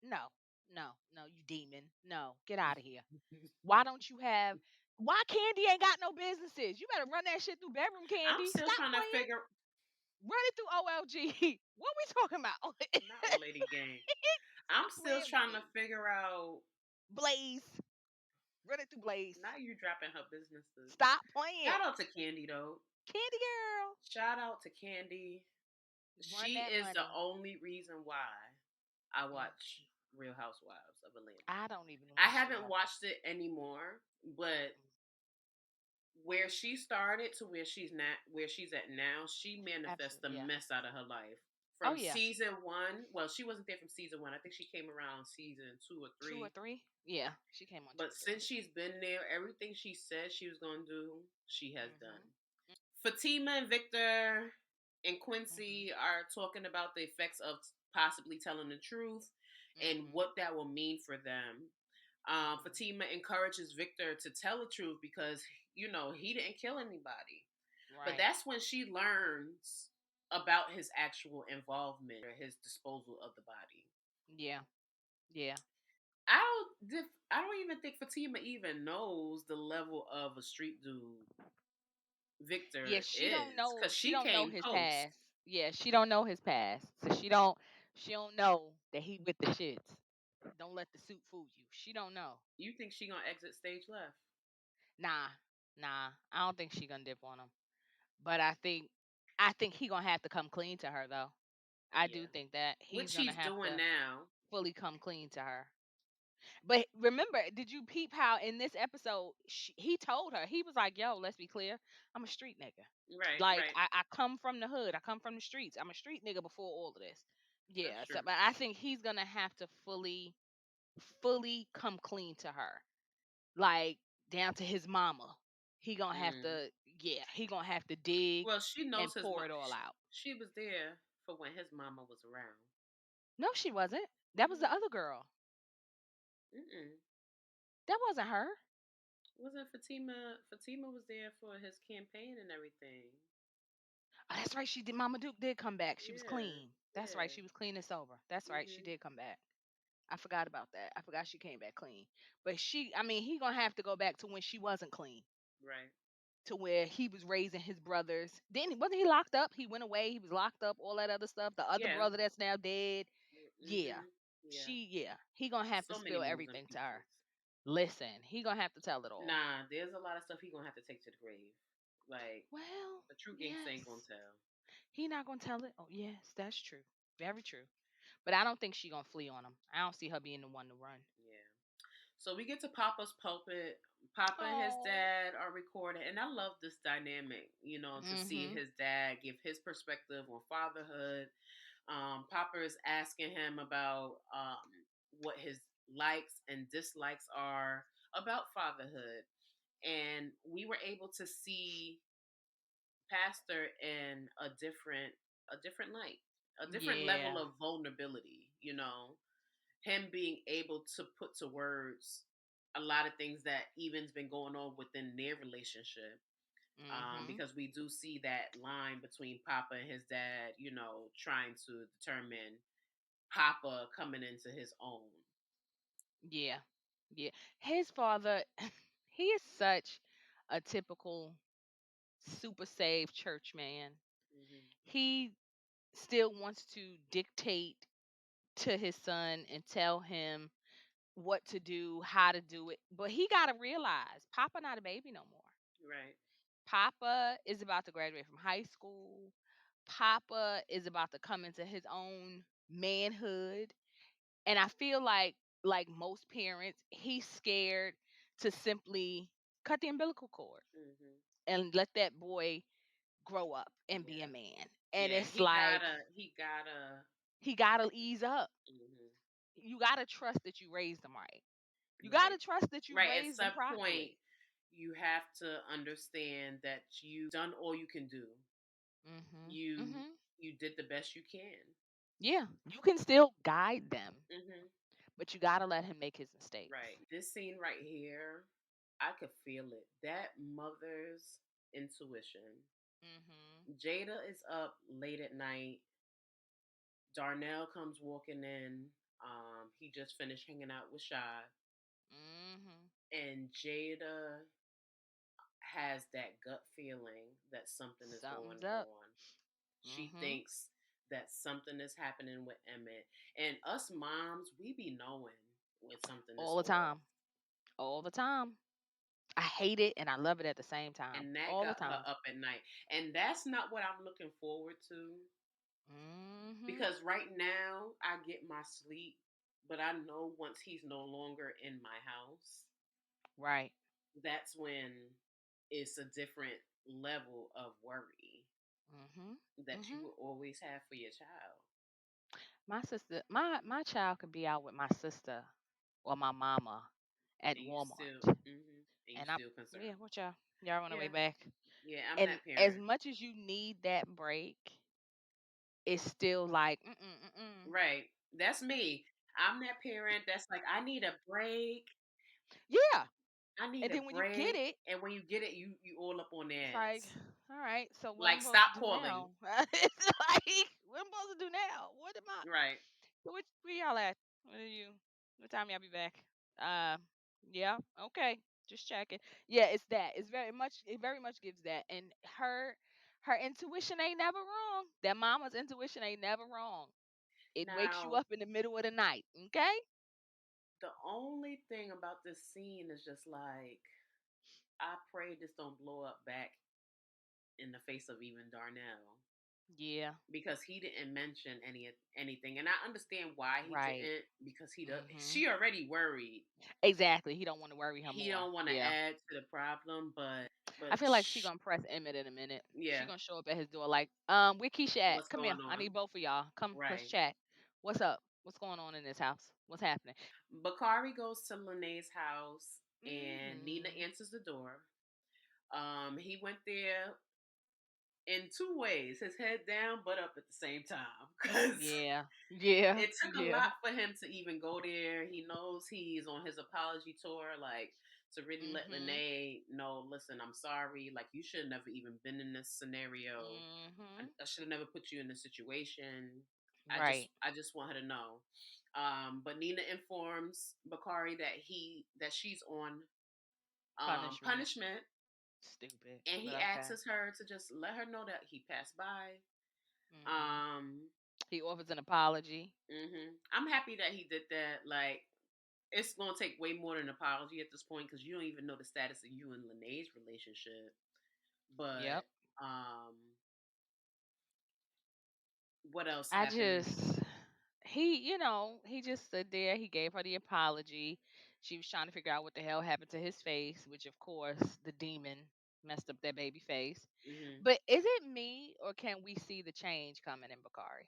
No, no, no, you demon. No, get out of here. Why don't you have? Why Candy ain't got no businesses? You better run that shit through bedroom I'm Candy. still Stop trying to playing. figure. Run it through OLG. What we talking about? Not old lady gang. I'm Stop still playing with trying to me. figure out. Blaze. Run it through Blaze. Now you dropping her businesses. Stop playing. Shout out to Candy though. Candy girl. Shout out to Candy. Run She that is the money. only reason why I Mm. watch Real Housewives of Atlanta. I don't even I watch Real haven't Housewives. watched it anymore, but Mm-mm. where she started to where she's not where she's at now, she manifests the Absolutely. Yeah. mess out of her life. Oh From yeah. season one, well, she wasn't there from season one. I think she came around season two or Two or three. three. Yeah. She came on two But or three. since she's been there, everything she said she was gonna do, she has done. Mhm. Fatima and Victor and Mhm. Quincy are talking about the effects of possibly telling the truth and Mhm. what that will mean for them. Mhm. Fatima encourages Victor to tell the truth because, he didn't kill anybody. But Right. that's when she learns about his actual involvement or his disposal of the body. Yeah. Yeah. I don't even think Fatima even knows the level of a street dude Yeah. Victor She don't is know. because She she don't know came his post. past. Yeah. She don't know his past. So she don't. She don't know that he with the shits. Don't let the suit fool you. She don't know. You think she gonna exit stage left? Nah. Nah. I don't think she gonna dip on him. But I think he gonna have to come clean to her though. I do Yeah, think that he's which gonna he's have doing to now. fully come clean to her. But remember, did you peep how in this episode he told her, he was like, "Yo, let's be clear, I'm a street nigga. Right, Like right. I come from the hood, I come from the streets. I'm a street nigga before all of this." That's Yeah, so true. but I think he's gonna have to fully come clean to her, like down to his mama. He gonna have Mm. to, yeah, he gonna have to dig Well, she knows and his pour mom. it all out. She was there for when his mama was around. No, she wasn't. That was the Mm-hmm. other girl. Mm-mm. That wasn't her. Wasn't Fatima? Fatima was there for his campaign and everything. Oh, that's right. She did. Mama Duke did come back. She was Yeah, clean. That's right. yeah. She was clean and sober. That's right. She Mm-hmm. did come back. I forgot about that. I forgot she came back clean. But I mean, he gonna have to go back to when she wasn't clean, Right. to where he was raising his brothers. Then wasn't he locked up? He went away. He was locked up. All that other stuff. The other Yeah. brother that's now dead. Yeah, Mm-hmm. Yeah. yeah. He gonna have to So many spill moving everything to her. pieces. Listen, he gonna have to tell it all. Nah, there's a lot of stuff he gonna have to take to the grave. Like Well, a true gangster ain't gonna yes. tell. He not gonna tell it. Oh, yes, that's true. Very true. But I don't think she gonna flee on him. I don't see her being the one to run. Yeah. So we get to Papa's pulpit. Papa and his Oh. dad are recording, and I love this dynamic, to see Mhm. his dad give his perspective on fatherhood. Papa is asking him about what his likes and dislikes are about fatherhood, and we were able to see Pastor in a different light, a different level Yeah. of vulnerability. Him being able to put to words a lot of things that even's been going on within their relationship. Mhm. Because we do see that line between Papa and his dad, trying to determine Papa coming into his own. Yeah. Yeah. His father, he is such a typical super saved church man. Hmm. He still wants to dictate to his son and tell him what to do, how to do it. But he got to realize Papa not a baby no more. Right. Papa is about to graduate from high school. Papa is about to come into his own manhood. And I feel like most parents, he's scared to simply cut the umbilical cord Hmm. and let that boy grow up and be a Yeah. man. And Yeah. it's He like gotta. He gotta. he got to ease up. Hmm. You got to trust that you raised them right. You got Right. to trust that you Right. At raised them some point, properly. you have to understand that you done all you can do. Mhm. You Mhm. you did the best you can. Yeah, you can still guide them, Hmm. but you got to let him make his mistakes. Right. This scene right here, I could feel it. That mother's intuition. Mhm. Jada is up late at night. Darnell comes walking in. He just finished hanging out with Shy. Mhm. And Jada has that gut feeling that something is going Something's up. on. She Mhm. thinks that something is happening with Emmett. And us moms, we be knowing when something is All the off. time. All the time. I hate it and I love it at the same time. And that All the got her time. up at night. And that's not what I'm looking forward to. Mhm. Because right now I get my sleep, but I know once he's no longer in my house, Right. that's when it's a different level of worry Mhm. that you Mhm. will always have for your child. My child could be out with my sister or my mama at And you still, Walmart. and you And I'm still yeah, concerned. what y'all on the way Yeah, back. yeah, I'm And that as parent. much as you need that break, it's still like mm-mm, mm-mm. Right. That's me. I'm that parent that's like, I need a break. Yeah. I need And a then when you get break. it, And when you get it, you all up on it's their like, ass. all right, so what I'm Like, supposed to stop do calling. now? It's like, what I'm supposed to do now? What am I? Right. So where y'all at? What time y'all be back? Uh, yeah, okay, just checking. Yeah, it's that. It very much gives that. And her intuition ain't never wrong. That mama's intuition ain't never wrong. It wakes you Now, up in the middle of the night. Okay. the only thing about this scene is just like, I pray this don't blow up back in the face of even Darnell. Yeah. Because he didn't mention anything, and I understand why he Right. didn't. Because Mhm. she already worried. Exactly. He don't want to worry her He more. don't want to Yeah. add to the problem, I but feel like she gonna press Emmett in a minute. She yeah, gonna show up at his door like, where Keisha at? what's Come here. going I need on? both of y'all. Come, let's Right. chat. What's up? What's going on in this house? What's happening? Bakari goes to Lene's house, and Nina Mhm. answers the door. He went there in two ways: his head down, but up at the same time, because Yeah. Yeah. it took a Yeah. lot for him to even go there. He knows he's on his apology tour, like to really let Mhm. Lene know, listen, I'm sorry. Like you should have never even been in this scenario. Mhm. I should have never put you in this situation. Right. I just want her to know. But Nina informs Bakari that she's on Punishment. punishment, Stupid. and But he okay. asks her to just let her know that he passed by. Mhm. Um, He offers an apology. I'm happy that he did that. Like, it's gonna take way more than an apology at this point because you don't even know the status of you and Lene's relationship. But Yep. um, what else I happened? just he just stood there. He gave her the apology. She was trying to figure out what the hell happened to his face, which of course the demon messed up that baby face. Mhm. But is it me or can we see the change coming in Bakari?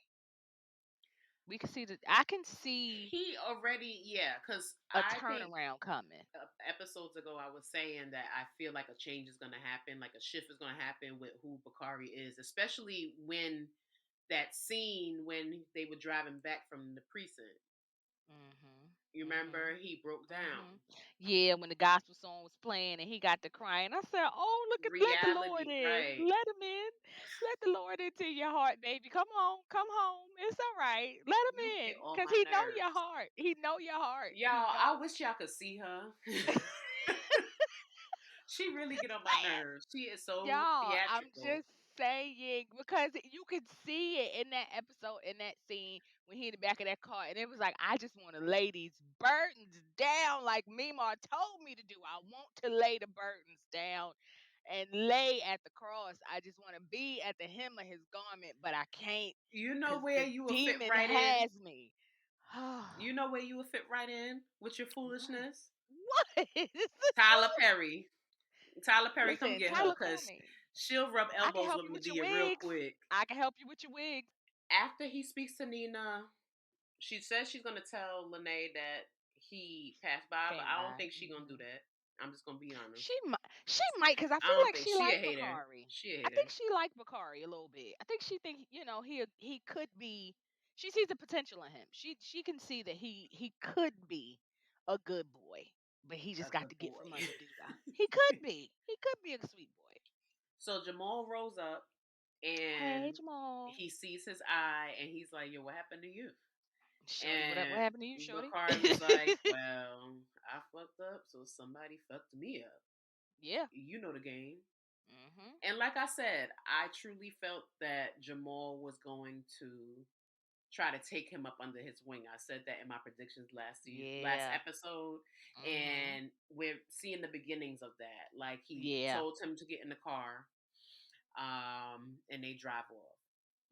We can see the I can see He already, yeah, because a I think turnaround coming. episodes ago I was saying that I feel like a change is going to happen, like a shift is going to happen with who Bakari is, especially when that scene when they were driving back from the precinct. Mhm. You remember Mhm. he broke down. Mhm. Yeah, when the gospel song was playing and he got to crying, I said, "Oh, let the Lord Reality, in. right? Let him in. Let the Lord into your heart, baby. Come on. Come home. It's all right. Let You him get in on cuz my he know your nerves. heart. He know your heart. He Y'all, I know." wish y'all could see her. She really get on my nerves. She is so Y'all, I'm theatrical. just saying because you could see it in that episode, in that scene when he in the back of that car, and it was like, I just want to lay these burdens down like Mima told me to do. I want to lay the burdens down and lay at the cross. I just want to be at the hem of his garment, but I can't You know because where the you will fit demon right in? has me. You know where you will fit right in with your What? foolishness? What? This is Tyler foolish. Perry. Tyler Perry, come Listen, get her Tyler, call because me. she'll rub I can elbows help with you with your Medea real wigs. quick. I can help you with your wigs. After he speaks to Nina, she says she's gonna tell Lene that he passed by, but Came I don't by. think she's gonna do that. I'm just gonna be honest. She might, because I I feel don't like think she she a liked hater. Bakari. She a I think hater. she liked Bakari a little bit. I think she think he could be. She sees the potential in him. She can see that he could be a good boy, but he A just got good to get boy. from under Duda. He could be. He could be a sweet boy. So Jamal rolls up Hey and Jamal, he sees his eye and he's like, "Yo, what happened to you?" shorty, what And happened to you, shorty? Bakari was like, "Well, I fucked up, so somebody fucked me up. Yeah. You know the game." Mhm. And like I said, I truly felt that Jamal was going to try to take him up under his wing. I said that in my predictions last Yeah. episode, Mhm. and we're seeing the beginnings of that. Like he Yeah. told him to get in the car, and they drive off.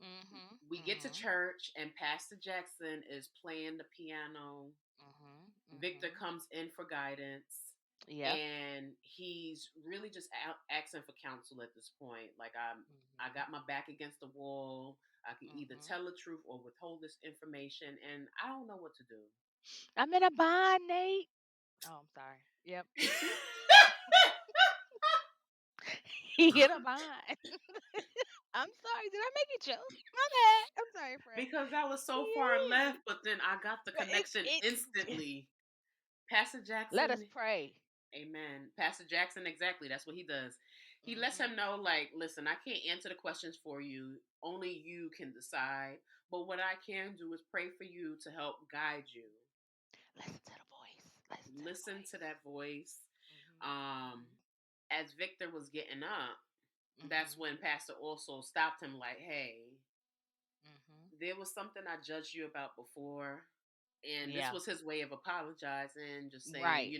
Mhm. We get to Mhm. church, and Pastor Jackson is playing the piano. Mhm. Victor Mhm. comes in for guidance, Yep. and he's really just asking for counsel at this point. Like I Mhm. got my back against the wall. I can either Mhm. tell the truth or withhold this information, and I don't know what to do. I'm in a bind, Nate. Oh, I'm sorry. Yep. He in a bind. I'm sorry. Did I make you choke? My bad. I'm sorry, friend. Because that was so far Yeah. left, but then I got the But connection instantly. Pastor let us Jackson, pray. amen. Pastor Jackson, exactly. That's what he does. He lets him Mhm. know, like, listen, I can't answer the questions for you. Only you can decide. But what I can do is pray for you to help guide you. Listen to the voice. Listen to the Listen to voice. that voice. Mhm. Um, Mhm. as Victor was getting up, that's Mhm. when Pastor also stopped him, like, hey, Mhm. there was something I judged you about before. And this Yeah. was his way of apologizing, just saying, Right.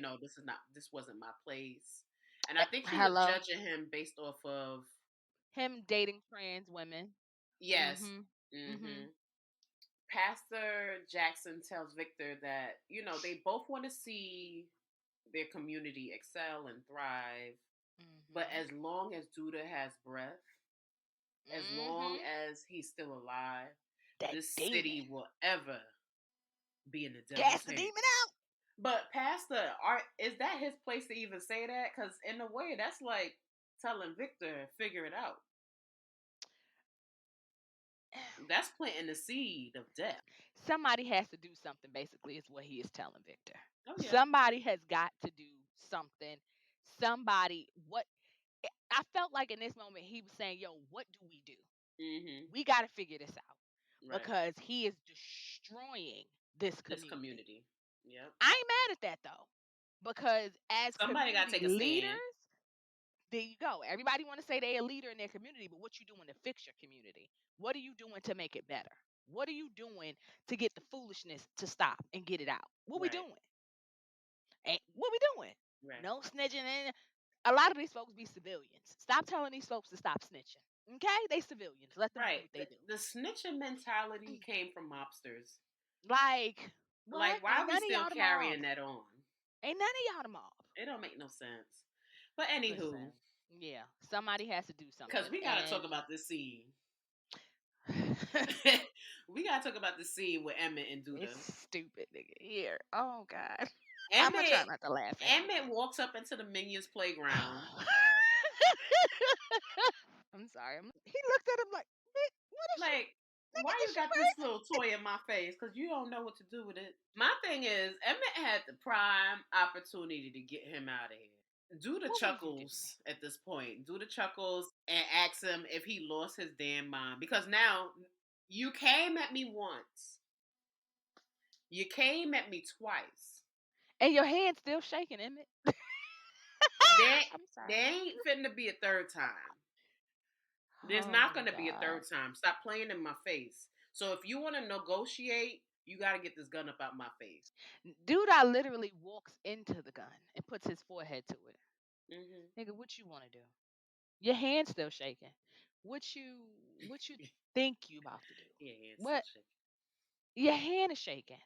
this wasn't my place. And I think he was Hello. judging him based off of, Him dating trans women. yes. Mhm. Hmm. Mhm. Pastor Jackson tells Victor that, they both want to see their community excel and thrive. But Mhm. as long as Duda has breath, as long Mhm. as he's still alive, That this demon. city will ever be in the devil's Cast the hands. demon out. But Pastor, is that his place to even say that? Because in a way, that's like telling Victor figure it out. That's planting the seed of death. Somebody has to do something, basically, is what he is telling Victor. Oh yeah. Somebody has got to do something. Somebody, what I felt like in this moment, he was saying, yo, what do we do? Hmm. We got to figure this out Right. because he is destroying this This community. community. Yep. I ain't mad at that though, because as Somebody got to community take a stand. leaders, there you go. Everybody want to say they're a leader in their community, but what you doing to fix your community? What are you doing to make it better? What are you doing to get the foolishness to stop and get it out? What we Right. doing? Ain't what we doing? Right. No snitching. And a lot of these folks be civilians. Stop telling these folks to stop snitching. Okay, they civilians. Let them do Right. what they do. The snitching mentality came from mobsters. Like what? Like, why Ain't are we none of still y'all the carrying moms. that on? Ain't none of y'all the mob. It don't make no sense. But anywho, Listen, yeah, somebody has to do because something, we gotta talk and about this scene. We gotta talk about the scene with Emmett and it's Duda. stupid, nigga. Here, oh god, I'm gonna try Emmett not to laugh at it. Emmett walks up into the Minions playground. I'm sorry. He looked at him like, "Bitch, what is you, Like, why nigga? you Is you got this little toy in my face? Because you don't know what to do with it. My thing is, Emmett had the prime opportunity to get him out of here. Do the What would you do? chuckles at this point. Do the chuckles and ask him if he lost his damn mind. Because now you came at me once. You came at me twice. And your hand's still shaking, isn't it? There, I'm sorry. there ain't fitting to be a third time. There's not Oh going to be a God. third time. Stop playing in my face. So if you want to negotiate, you got to get this gun up out my face. Dude, I literally walks into the gun and puts his forehead to it. Hmm. Nigga, what you want to do? Your hand's still shaking. What you what you think you about to do? Yeah, it's still What shaking. your hand is shaking.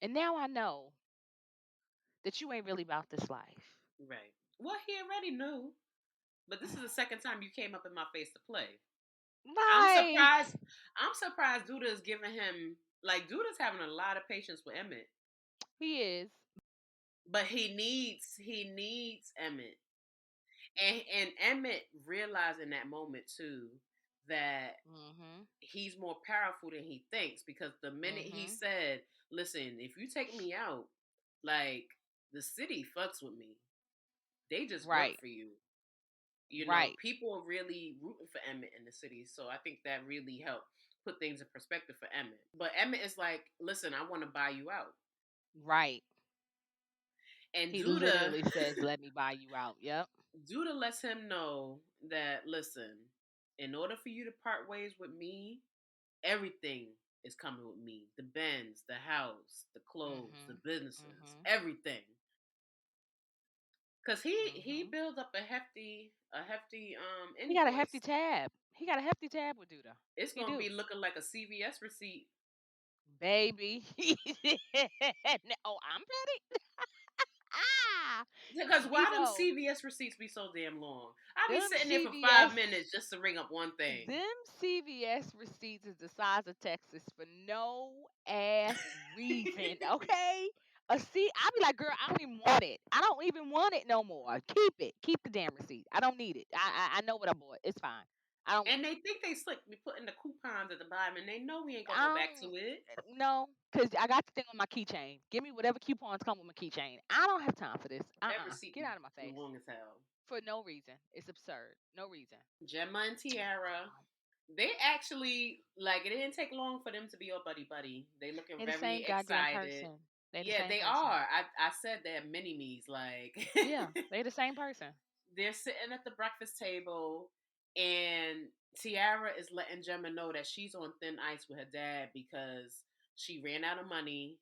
And now I know that you ain't really about this life. Right. Well, he already knew, but this is the second time you came up in my face to play. I'm Like surprised. I'm surprised Duda is giving him like Duda's having a lot of patience with Emmett, he is. but he needs Emmett, and Emmett realized in that moment too that Mhm. he's more powerful than he thinks because the minute he Mhm. said, "Listen, if you take me out, like the city fucks with me. They just work Right. for you." Right. People are really rooting for Emmett in the city, so I think that really helped put things in perspective for Emmett. But Emmett is like, "Listen, I want to buy you out," Right. and He Duda, literally says, "Let me buy you out." Yep. Duda lets him know that listen, in order for you to part ways with me, everything is coming with me. The Benz, the house, the clothes, the Mhm. businesses, Mhm. everything. Cause he Mhm. built up a hefty He got a hefty invoice. tab. He got a hefty tab with Duda. It's He gonna do. be looking like a CVS receipt. Baby. Oh, I'm ready. Ah, Because you why them know, CVS receipts be so damn long? I be them sitting there for CVS 5 minutes just to ring up one thing. them CVS receipts is the size of Texas for no ass reason, okay? I be like, girl, I don't even want it. I don't even want it no more. Keep it. Keep the damn receipt. I don't need it. I know what I bought. It's fine. I don't And want it. they think they slick me putting the coupons at the bottom, and they know we ain't gonna I go back to don't it. no, cause I got the thing on my keychain. Give me whatever coupons come with my keychain. I don't have time for this. That receipt Get be out of my face. long as hell. For no reason. It's absurd. No reason. Gemma and Oh Tiara, God. they actually like it didn't take long for them to be all buddy buddy. They looking They the very same goddamn excited. person. They the Yeah, same they person. are. I said they're mini me's. Like Yeah, they the same person. they're sitting at the breakfast table, and Tiara is letting Gemma know that she's on thin ice with her dad because she ran out of money.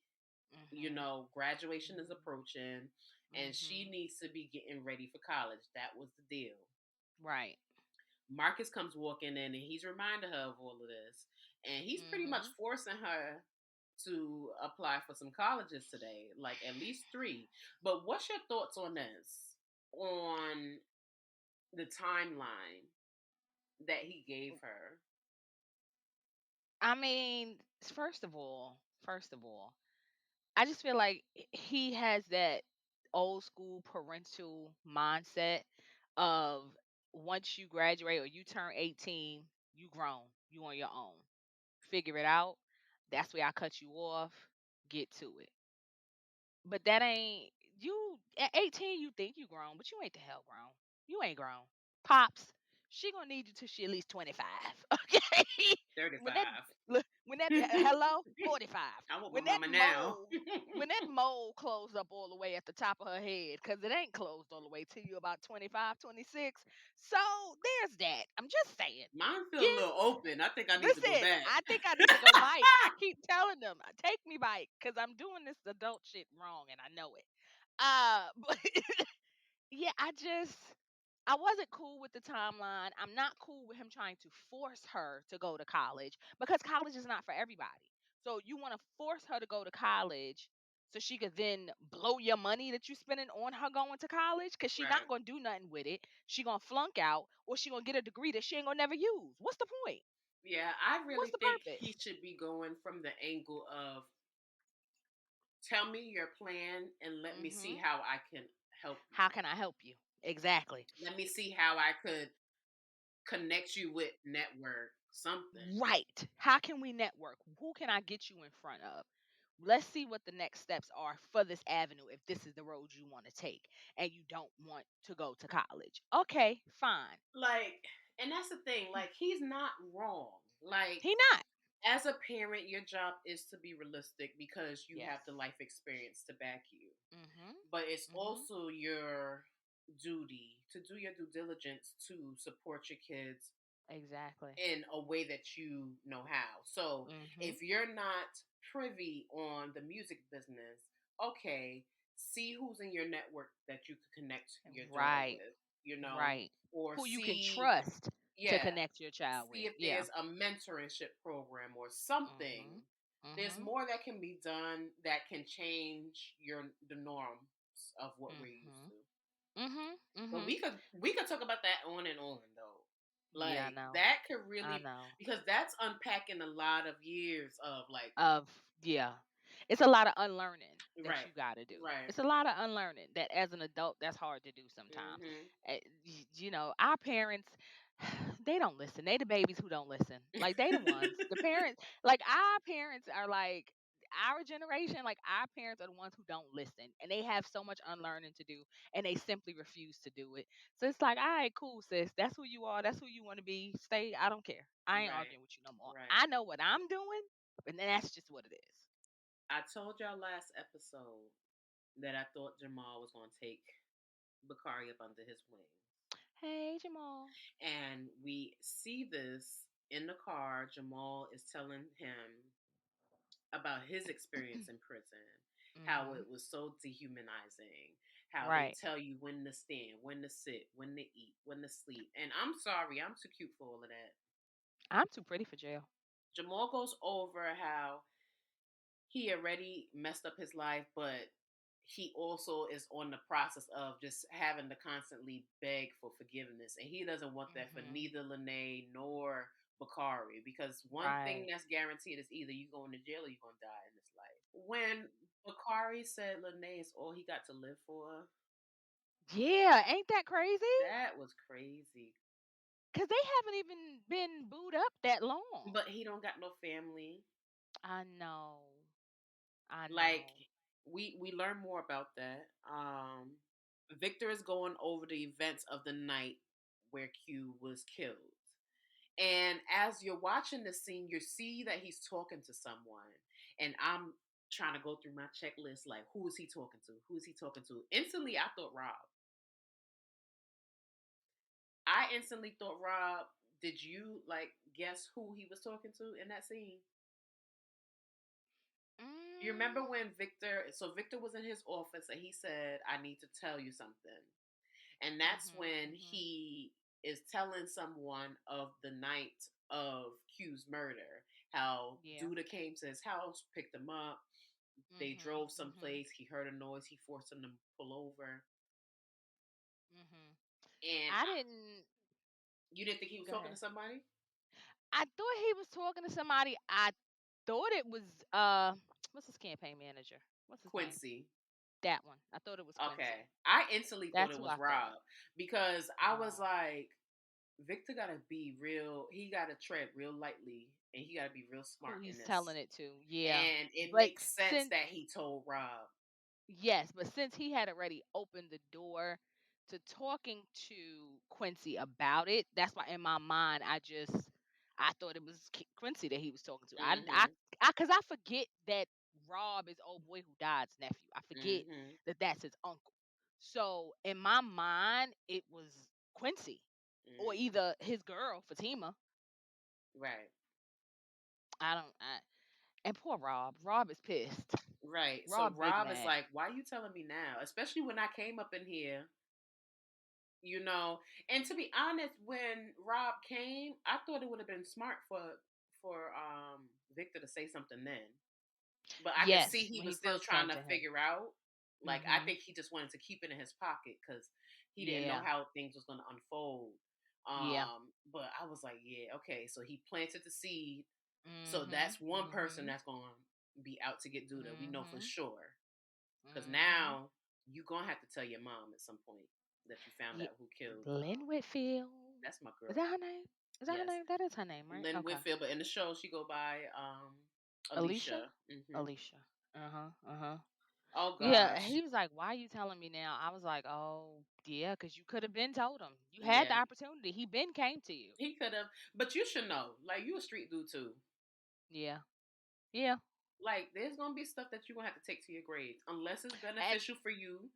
Mhm. Graduation is Mhm. approaching, and she Mhm. needs to be getting ready for college. That was the deal. Right. Marcus comes walking in and he's reminding her of all of this. And he's pretty much Mhm. forcing her to apply for some colleges today, like at least three. But what's your thoughts on this? On the timeline that he gave her? I mean, first of all, I just feel like he has that old school parental mindset of once you graduate or you turn 18, you grown, you on your own. Figure it out. That's where I cut you off. Get to it. But that ain't you at 18 you think you grown, but you ain't the hell grown. You ain't grown. Pops, she gonna need you till she at least 25. Okay? when that 35. when that hello 45. I want my When that mama now. mole when that mole closed up all the way at the top of her head, because it ain't closed all the way till you about 25, 26. So there's that. I'm just saying. Mine feel a Give little open. I think I need to go Listen, back. I think I need to go bike. I keep telling them, take me bike, because I'm doing this adult shit wrong and I know it. But yeah, I wasn't cool with the timeline. I'm not cool with him trying to force her to go to college because college is not for everybody. So you want to force her to go to college so she could then blow your money that you spending on her going to college? Cause she Right. not gonna do nothing with it. She gonna flunk out, or she gonna get a degree that she ain't gonna never use. What's the point? Yeah, I What's really the think he purpose? should be going from the angle of tell me your plan and let me see Mhm. how I can help How you. can I help you? Exactly. Let me see how I could connect you with network something. Right. How can we network? Who can I get you in front of? Let's see what the next steps are for this avenue if this is the road you want to take and you don't want to go to college. Okay, fine. Like, and that's the thing. Like, he's not wrong. Like, He not. as a parent, your job is to be realistic because you Yes. have the life experience to back you. Mhm. But it's Mhm. also your duty to do your due diligence to support your kids Exactly. in a way that you know how. So Mhm. if you're not privy on the music business, okay, see who's in your network that you could connect your daughter Right. with, Right. or Who you can see, trust to yeah, connect your child see with. if Yeah. there's a mentorship program or something. Mhm. There's Mhm. more that can be done that can change the norms of what we're used Mhm. to. Mhm. But Mhm. we could talk about that on and on though. Yeah, I Like know. that could I really know. because that's unpacking a lot of years of like Of yeah. It's a lot of unlearning that right, you gotta do. right. It's a lot of unlearning that as an adult that's hard to do sometimes. Mhm. Our parents, they don't listen. They the babies who don't listen. Like they the ones. The parents, like our parents are like our generation, like our parents are the ones who don't listen and they have so much unlearning to do and they simply refuse to do it. So it's like, all right, cool, sis. That's who you are. That's who you want to be. Stay. I don't care. I ain't Right, arguing with you no more. right. I know what I'm doing, and that's just what it is. I told y'all last episode that I thought Jamal was gonna take Bakari up under his wing. Hey, Jamal. And we see this in the car. Jamal is telling him about his experience in prison, how Mhm. it was so dehumanizing, how they Right. tell you when to stand, when to sit, when to eat, when to sleep. And I'm sorry, I'm too cute for all of that. I'm too pretty for jail. Jamal goes over how he already messed up his life, but he also is on the process of just having to constantly beg for forgiveness. And he doesn't want that for Mhm. neither Lene nor Bakari because one thing Right. that's guaranteed is either you going to jail or you're going to die in this life. When Bakari said Lene is all he got to live for, Yeah, ain't that crazy? that was crazy. Cause they haven't even been booed up that long. But he don't got no family. I know. I Like know. we learn more about that. Victor is going over the events of the night where Q was killed. And as you're watching the scene, you see that he's talking to someone. And I'm trying to go through my checklist like who is he talking to? Who is he talking to? Instantly I thought Rob. I instantly thought Rob. Did you like guess who he was talking to in that scene? You remember Mm. when Victor was in his office and he said, I need to tell you something. And that's Mhm. when Mhm. he is telling someone of the night of Q's murder. How Yeah. Duda came to his house, picked him up. They Mhm. drove Mhm. someplace. He heard a noise. He forced him to pull over. Mhm. And I didn't you didn't think he was go talking to ahead. somebody? I thought he was talking to somebody. I thought it was what's his campaign manager? What's his name? Quincy. That one. I thought it was Quincy. Okay. I instantly thought That's it who was I thought. Rob because I was No. like, Victor gotta be real. He gotta tread real lightly, and he gotta be real Who smart in he's telling this. it to. Yeah. And it But makes sense since that he told Rob. yes, but since he had already opened the door to talking to Quincy about it, that's why in my mind I thought it was Quincy that he was talking to. Mm-hmm. Cuz I forget that Rob is old boy who died's nephew. I forget Mm-hmm. that that's his uncle. So in my mind it was Quincy or Mm. either his girl Fatima. Right. I don't I and poor Rob. Rob is pissed. Right. So Rob big Rob is mad. like, why you telling me now? Especially when I came up in here, you know. And to be honest, when Rob came, I thought it would have been smart for Victor to say something then. But I could see Yes, he when he was still first came trying to to him. figure out. Like, I Mhm. think he just wanted to keep it in his pocket because he didn't know Yeah. how things was going to unfold. Yeah. But I was like, yeah, okay. So he planted the seed. So Mhm. that's one person Mhm. that's going to be out to get Duda. We know for Mhm. sure. Because Mhm. now you going to have to tell your mom at some point that you found Yeah. out who killed. Lynn Whitfield. That's my Is girl. that her name? Is that her Yes, name? That is her name, right? Lynn Okay. Whitfield. But in the show, she go by Alicia? Alicia. Alicia. Uh-huh. Uh-huh. Oh Yeah, gosh. he was like, "Why are you telling me now?" I was like, "Oh, yeah, because you could have been told him. You had the Yeah. opportunity. He been came to you." He could have, but you should know. Like you a street dude too. Yeah. Yeah. Like there's gonna be stuff that you're gonna have to take to your grave, unless it's And beneficial for you.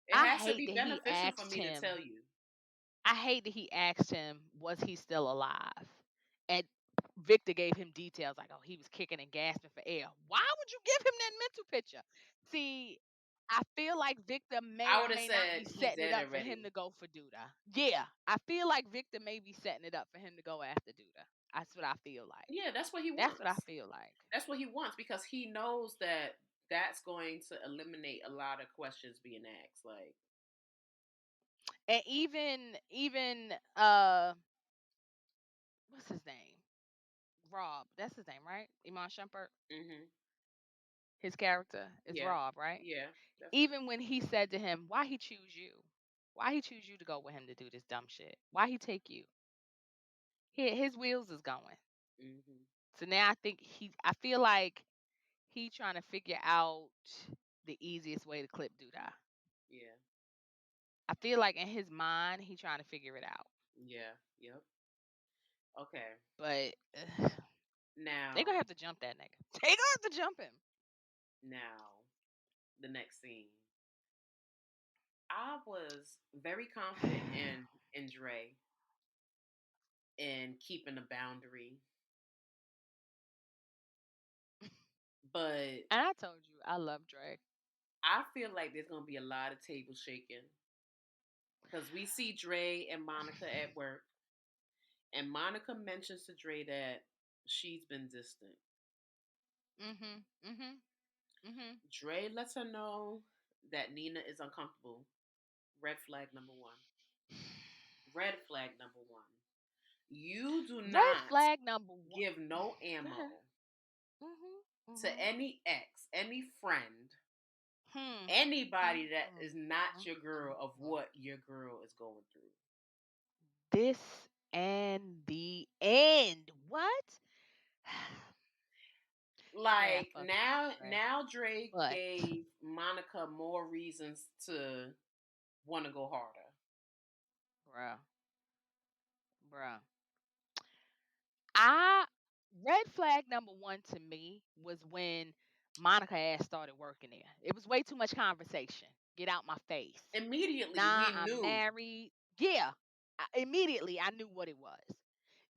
It I has to hate be that he beneficial for asked me to tell him you. I hate that he asked him, was he still alive? And Victor gave him details like, oh, he was kicking and gasping for air. Why would you give him that mental picture? See, I feel like Victor may I or would have may not said be he setting it dead up for him already. to go for Duda. Yeah, I feel like Victor may be setting it up for him to go after Duda. That's what I feel like. Yeah, that's what he That's what I wants. feel like. That's what he wants because he knows that that's going to eliminate a lot of questions being asked. Like, And even what's his name? Rob. That's his name, right? Iman Shumpert. hmm His character is yeah, Rob, right? yeah, that's right. Even when he said to him, "Why he choose you? Why he choose you to go with him to do this dumb shit? Why he take you?" His wheels is going. hmm So now I feel like he trying to figure out the easiest way to clip Duda. Yeah, I feel like in his mind he trying to figure it out, yeah, yep. Okay, but they gonna now, have to jump that nigga. They gonna have to jump him. now, the next scene. I was very confident in Dre and keeping a boundary, but And I told you I love Drake. I feel like there's gonna be a lot of table shaking because we see Dre and Monica at work, and Monica mentions to Dre that she's been distant. Mhm. Mhm. Mhm. Dre lets her know that Nina is uncomfortable. Red flag number one. Red flag number one. You do Red not flag number one. give no Go ahead. ammo Mhm. to Mhm. any ex, any friend, Hmm. anybody Mm, that mm, is not mm, your girl mm, of mm. what your girl is going through. This and the end. What? Dre, I Like fucks with you, Dre. now Drake But, gave Monica more reasons to want to go harder. bruh, bruh. I red flag number one to me was when Monica ass started working there. It was way too much conversation. Get out my face. Immediately Nah, we I'm knew. married. Yeah. Immediately I knew what it was.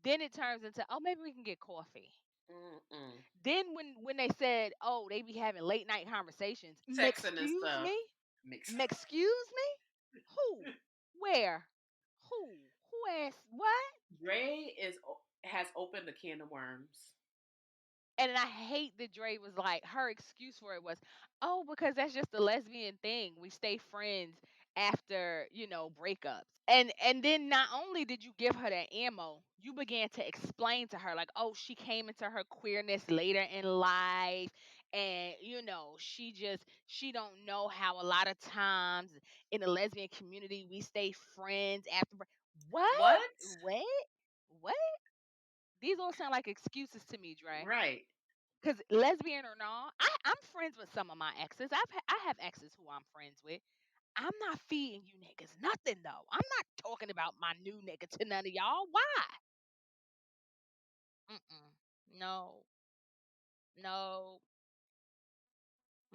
Then it turns into, oh, maybe we can get coffee. Mm-mm. Then when they said, "Oh, they be having late night conversations," Texting and "Excuse stuff. me? Mix. Excuse me? Who? Where? Who? Who asked what?" Dre has opened a can of worms. And I hate that Dre was like, her excuse for it was, "Oh, because that's just a lesbian thing. We stay friends after, breakups." And then not only did you give her that ammo, you began to explain to her like, "Oh, she came into her queerness later in life, and she don't know how a lot of times in the lesbian community we stay friends after what? What? What? What? These all sound like excuses to me, Dre. Right. Cause lesbian or not, I'm friends with some of my exes. I have exes who I'm friends with. I'm not feeding you niggas nothing though. I'm not talking about my new nigga to none of y'all. Why? Mm-mm. No, no.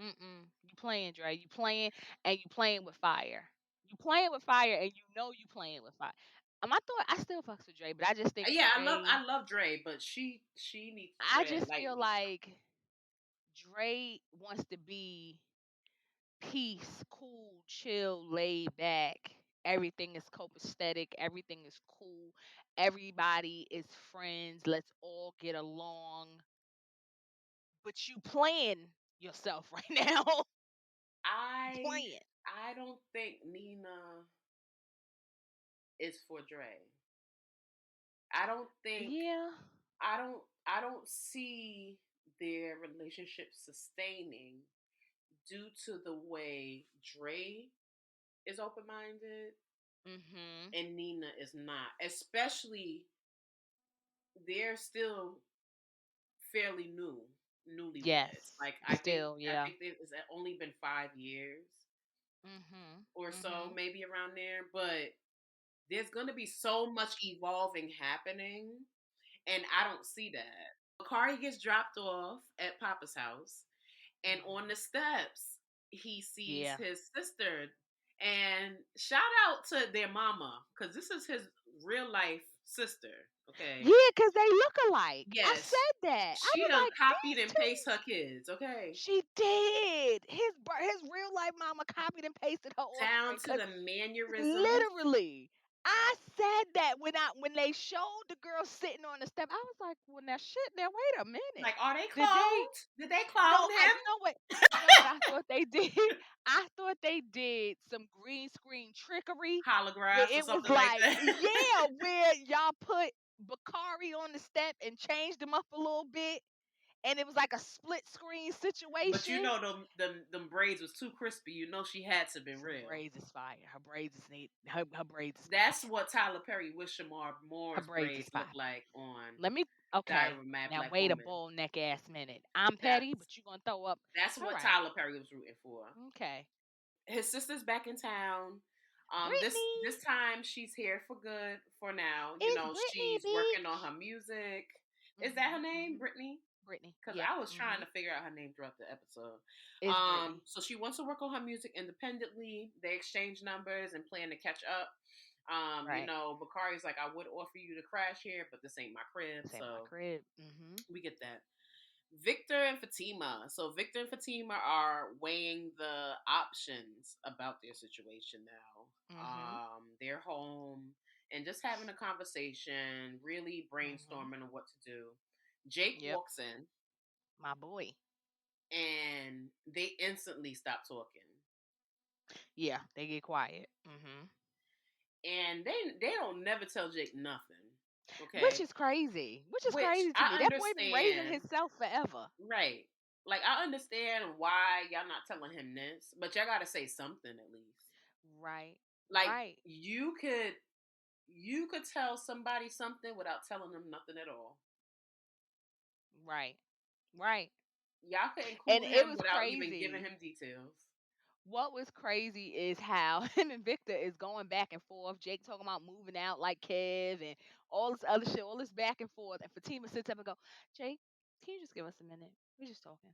Mm-mm. You playing, Dre. You playing, and you playing with fire. You playing with fire, and you playing with fire. I thought I still fucks with Dre, but I just think Yeah, Dre. I love Dre, but she needs to I tread just feel lightly. like Dre wants to be peace, cool, chill, laid back. Everything is copacetic. Everything is cool. Everybody is friends. Let's all get along. but you playing yourself right now. I Playing. I don't think Nina is for Dre. I don't think Yeah. I don't see their relationship sustaining due to the way Dre is open minded Mhm. and Nina is not. Especially they're still fairly newlyweds. Yes. Like Still, I yeah. think it's only been 5 years Mhm. or so, Mhm. maybe around there. But there's gonna be so much evolving happening, and I don't see that. Bakari gets dropped off at Papa's house, and on Mhm. the steps, he sees Yeah. his sister. And shout out to their mama, because this is his real life sister. Okay. Yeah, cause they look alike. I Yes, said that. I she was done like, copied these and pasted her two. kids. Okay, She did. His real life mama copied and pasted her down offspring. to Cause the mannerisms. literally, I said that when they showed the girl sitting on the step. I was like, well, now shit. Now wait a minute. Like, are they Did they? cloned? Did they No, clone I. him? You know what? You know what I thought they did? I thought they did some green screen trickery where Holographs or it was something like like, that. yeah, where y'all put Bakari on the step and changed him up a little bit, and it was like a split screen But you situation. know them braids was too crispy. You know she had to been Some real. braids is fire. Her braids is neat. Her braids is That's fire. what Tyler Perry with Shamar Her Moore's braids is braids look fire. like on Let me. Okay. Diary of a Mad Now Black wait a Woman. bull neck ass minute. I'm petty, That's but you gonna throw up. that's All what right. Tyler Perry was rooting for. Okay. His sister's back in town. This Brittany. time she's here for good for now. You It's know, Brittany, she's working on bitch. her music. Is that her Mhm. name, Mhm. Brittany? Brittany. Because Yep. I was trying Mhm. to figure out her name throughout the episode. It's Brittany. So she wants to work on her music independently. They exchange numbers and plan to catch up. Right. Bakari's like, I would offer you to crash here, but this ain't my crib. Say my So crib. Mhm. we get that. Victor and Fatima. So Victor and Fatima are weighing the options about their situation now. Mhm. They're home and just having a conversation, really Mhm. brainstorming on what to do. Jake Yep. walks in My boy. and they instantly stop talking. Yeah. They get quiet. Mhm. And they don't never tell Jake nothing. Which Okay? is crazy. Which is Which crazy to me. I That boy been raising understand. himself forever. Right. Like I understand why y'all not telling him this, but y'all gotta say something at least. Right. Like Right. you could tell somebody something without telling them nothing at all. Right. Right. Y'all could And include it him was without even giving crazy. him details. What was crazy is how him and Victor is going back and forth. Jake talking about moving out like Kev and all this other shit, all this back and forth. And Fatima sits up and go, Jake, can you just give us a minute? We're just talking.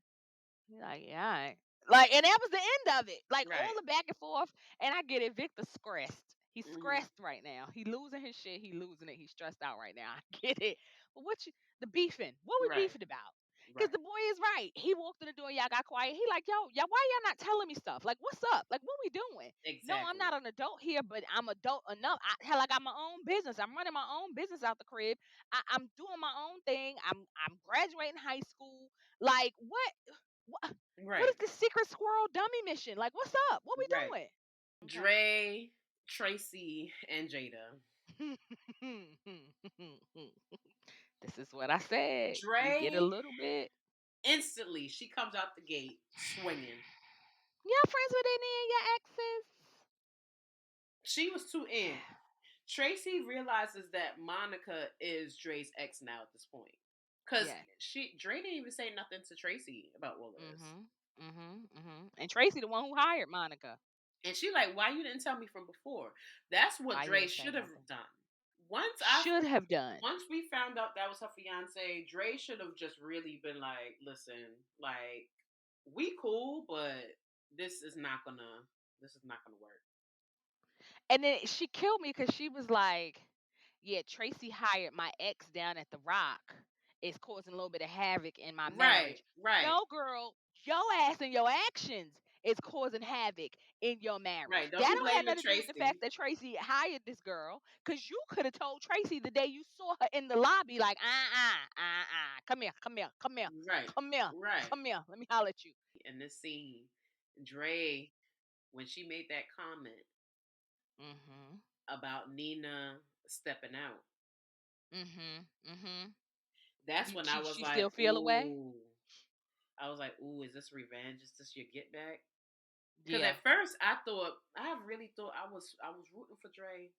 He's like, yeah, all right. Like, and that was the end of it. Like all Right. the back and forth. And I get it. Victor's stressed. He's Hmm. stressed right now. He losing his shit. He losing it. He's stressed out right now. I get it. But the beefing? What we Right. beefing about? Because Right. the boy is right. He walked in the door. Y'all got quiet. He like, yo, y'all, why y'all not telling me stuff? Like, what's up? Like, what we doing? No, I'm Exactly. not an adult here, but I'm adult enough. Hell, I got my own business. I'm running my own business out the crib. I'm doing my own thing. I'm graduating high school. Like, what is Right. the secret squirrel dummy mission? Like, what's up? What Right. we doing? Dre, Tracy, and Jada. Okay. This is what I said. We get a Dre little bit. instantly she comes out the gate swinging. Y'all friends with any of your exes? She was too in. Tracy realizes that Monica is Dre's ex now at this point. Cause Yeah. Dre didn't even say nothing to Tracy about all of this. Mhm. Mhm. Mhm. And Tracy, the one who hired Monica. And she like, why you didn't tell me from before? That's what Why you Dre didn't say should have nothing? done. Once I Should have done. once we found out that was her fiance, Dre should have just really been like, listen, like, we cool, but this is not gonna this is not gonna work. And then she killed me because she was like, "Yeah, Tracy hired my ex down at the Rock. It's causing a little bit of havoc in my Right, marriage." right. No, girl, your ass and your actions is causing havoc in your Right. marriage. Don't That be don't have blaming nothing to do with the fact Tracy. that Tracy hired this girl, because you could have told Tracy the day you saw her in the lobby, like, come here, come here, come here, Right. come here, Right. come here. Let me holler at you. In this scene, Dre, when she made that comment Mhm. about Nina stepping out, Mhm. Mhm. that's when I was She like, still feel away? ooh. I was like, ooh, is this revenge? Is this your get back? Because Yeah. at first I really thought I was rooting for Dre.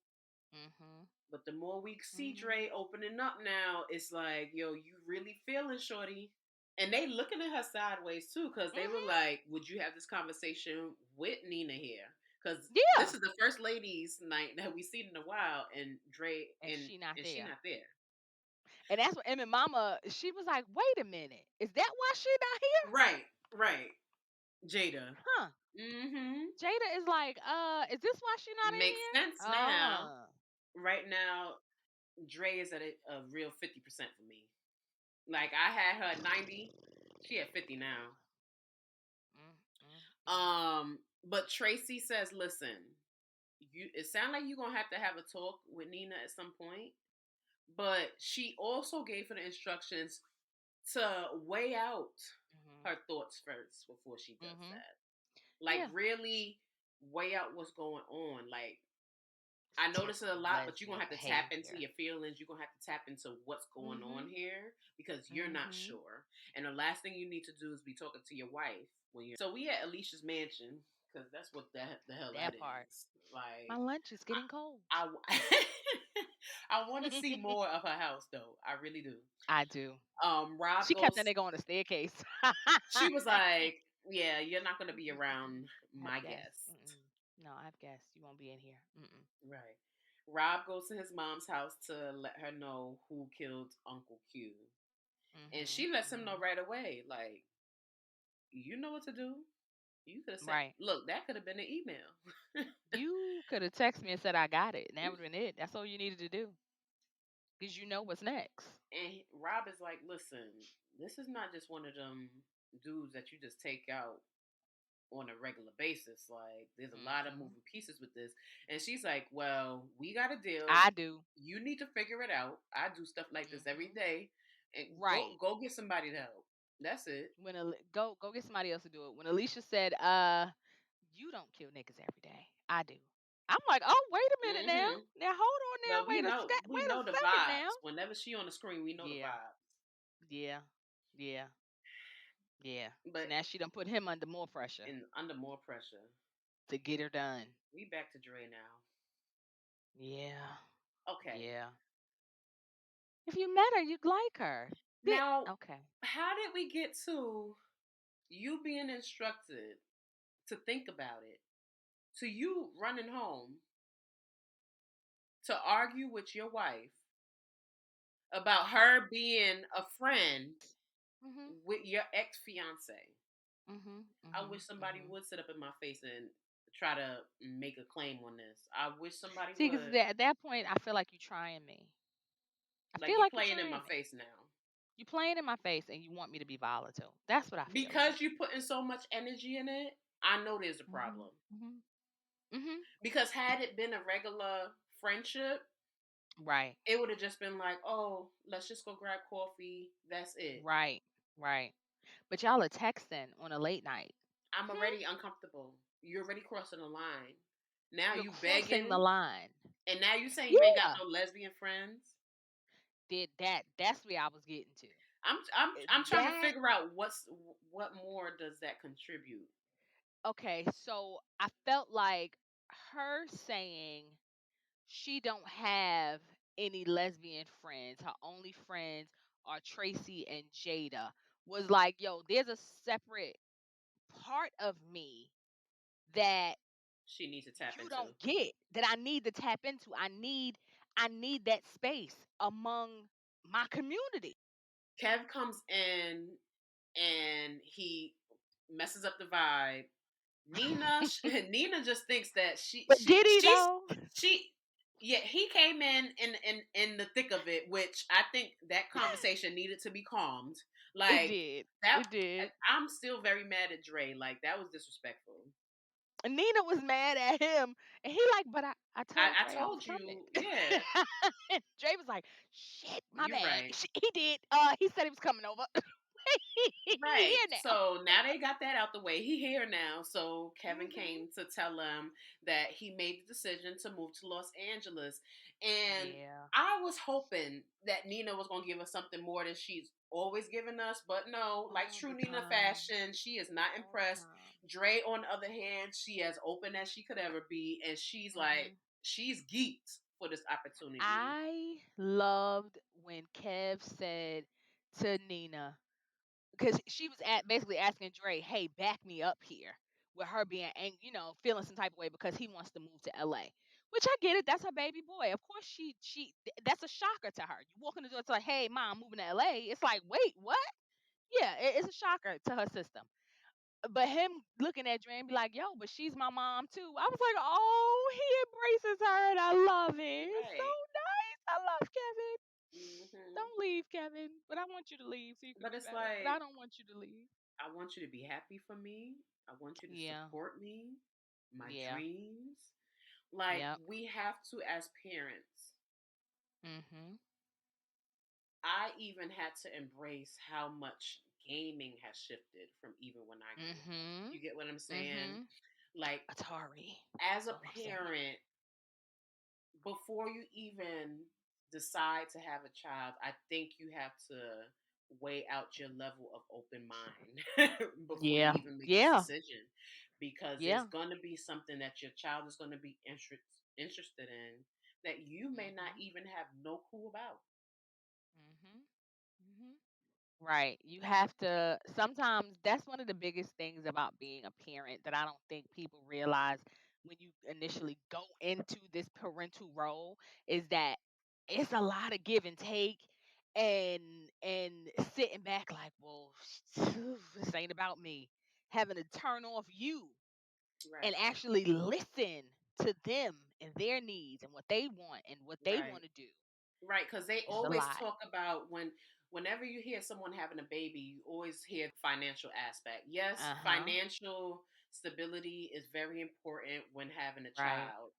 Mhm. But the more we see Mhm. Dre opening up now, it's like, yo, you really feeling shorty. And they looking at her sideways too, because they were Mhm. like, would you have this conversation with Nina here? Because this Yeah. is the first ladies night that we seen in a while, and Dre And she not and she there. not there. And that's what Emma mama, she was like, "Wait a minute. Is that why she not here?" Right, right. Jada. Huh. Mm-hmm. Jada is like, is this why she not in Makes here?" sense now. Right now, Dre is at a real 50% for me. Like I had her at 90, she at 50 now. Mm, mm, mm. But Tracy says, listen, it sounds like you're gonna have a talk with Nina at some point. But she also gave her the instructions to weigh out Mhm. her thoughts first before she does Mhm. that. Like Yeah. really weigh out what's going on. Like I notice it a Typical lot, but you're gonna lesbian have to tap into behavior. your feelings. You're gonna have to tap into what's going on Mhm. here because you're not Mhm. sure. And the last thing you need to do is be talking to your wife when you're. So we at Alicia's mansion because that's what the hell that That part. is. My Like lunch is getting cold. I I want to see more of her house though. I really do. I do. Rob She kept goes. that nigga on the staircase. She was like, "Yeah, you're not gonna be around I've my guessed. guest." Mm-mm. No, I've guessed you won't be in here. Mm-mm. Right. Rob goes to his mom's house to let her know who killed Uncle Q. And Mhm. she lets him know Mhm. right away, like, you know what to do. You could have said, Right. look, that could have been an email. You could have texted me and said I got it, and that would have been it. That's all you needed to do, because you know what's next. And Rob is like, listen, this is not just one of them dudes that you just take out on a regular basis. Like, there's a lot of Mhm. moving pieces with this. And she's like, well, we got a deal. I do. You need to figure it out. I do stuff like this every Mhm. day. And Right. go get somebody to help. That's it. When go get somebody else to do it. When Alicia said, you don't kill niggas every day. I do. I'm like, oh, wait a minute now. Hmm. Now hold on now. Well, we Wait a know the second now. vibes. Whenever she on the screen, we know the Yeah. vibes. Yeah. Yeah. Yeah. So But now she done put him under more pressure in under more pressure. to get her done. We back to Dre now. Yeah. Okay. Yeah. If you met her, you'd like her. Did Now, okay. how did we get to you being instructed to think about it, to you running home to argue with your wife about her being a friend Mhm. with your ex fiance? Mhm. I wish Mhm. somebody Mhm. would sit up in my face and try to make a claim on this. I wish somebody See, because would. at that point, I feel like you're trying me. I Like feel you like you're playing in my trying me. face now. You playing in my face and you want me to be volatile. That's what I feel like. Because you putting so much energy in it, I know there's a Mhm. problem. Mhm. Mhm. Because had it been a regular friendship, Right. it would have just been like, oh, let's just go grab coffee. That's it. Right. Right. But y'all are texting on a late night. I'm Hmm? already uncomfortable. You're already crossing the line. Now You're you crossing the begging, line. and now you saying you ain't got Yeah. no lesbian friends. That's where I was getting to. I'm trying to That figure out what more does that contribute. okay, so I felt like her saying she don't have any lesbian friends. Her only friends are Tracy and Jada. Was like, yo, there's a separate part of me that She needs to tap you into. don't get, that I need to tap into. I need that space among my community. Kev comes in and he messes up the vibe. Nina Nina just thinks that But did he though? she yeah, he came in the thick of it, which I think that conversation needed to be calmed. It Like did. that It did. I'm still very mad at Dre. Like that was disrespectful. And Nina was mad at him, and he like, "But I told I Dre I was told coming." you, yeah, And Dre was like, "Shit, my you're bad." right. He did. He said he was coming over. He Right. here now. So now they got that out the way. He here now. So Kevin Mhm. came to tell him that he made the decision to move to Los Angeles. And Yeah. I was hoping that Nina was going to give us something more than she's always given us. But no, like All true the Nina time. fashion, she is not All the impressed. time. Dre, on the other hand, she as open as she could ever be. And she's like, Mhm. she's geeked for this opportunity. I loved when Kev said to Nina, because she was basically asking Dre, "Hey, back me up here," with her being feeling some type of way because he wants to move to LA. Which I get it. That's her baby boy. Of course, that's a shocker to her. You walk in the door, it's like, "Hey, mom, I'm moving to LA." It's like, wait, what? Yeah, it's a shocker to her system. But him looking at Dre and be like, "Yo, but she's my mom too." I was like, "Oh, he embraces her, and I love it. It's so Right. nice. I love Kevin. Hmm. Don't leave, Kevin. But I want you to leave so you can But do it's better. But I like, don't want you to leave." I want you to be happy for me. I want you to Yeah. support me, my Yeah. dreams. Like, Yep. we have to, as parents, Mhm. I even had to embrace how much gaming has shifted from even when I grew up. Mhm. You get what I'm saying? Mhm. Like, Atari. as That's a all I'm saying. parent, before you even decide to have a child, I think you have to weigh out your level of open mind before you Yeah. even make this Yeah. decision, because there's Yeah. going to be something that your child is going to be interested in that you may not Mhm. even have no clue about. Mhm. Mhm. Right. You have to sometimes that's one of the biggest things about being a parent that I don't think people realize when you initially go into this parental role is that it's a lot of give and take and sitting back like, well, this ain't about me. Having to turn off you and Right. actually listen to them and their needs and what they want and what they Right. want to do. Right, because they It's a always lot. talk about whenever you hear someone having a baby, you always hear the financial aspect. Yes, Uh-huh. financial stability is very important when having a Right. child,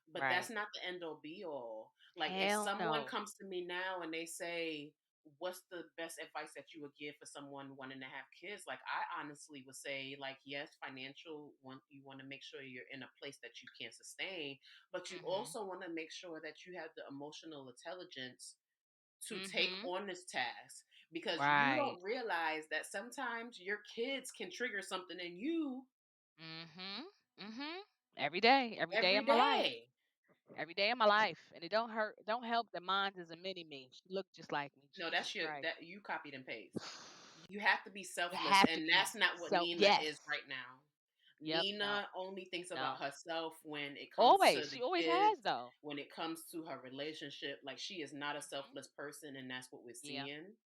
but that's Right. not the end all be all. Like if Hell someone no. comes to me now and they say, "What's the best advice that you would give for someone wanting to have kids?" Like I honestly would say, like, yes, financial want you want to make sure you're in a place that you can sustain, but you Mhm. also want to make sure that you have the emotional intelligence to take Mhm. on this task, because you Right. don't realize that sometimes your kids can trigger something in you Mhm. Mhm. Every day of every my life. day. Every day of my life. And it don't help that mine is a mini me. She looked just like me. No, Jesus Christ. that you copied and paste. You have to be You selfless, have to and be that's not what Nina yes. is right now. Yep. No. Nina only thinks about No. herself when it comes Always. to She the always has kids, though. when it comes to her relationship. Like she is not a Mhm. selfless person, and that's what we're Yeah. seeing.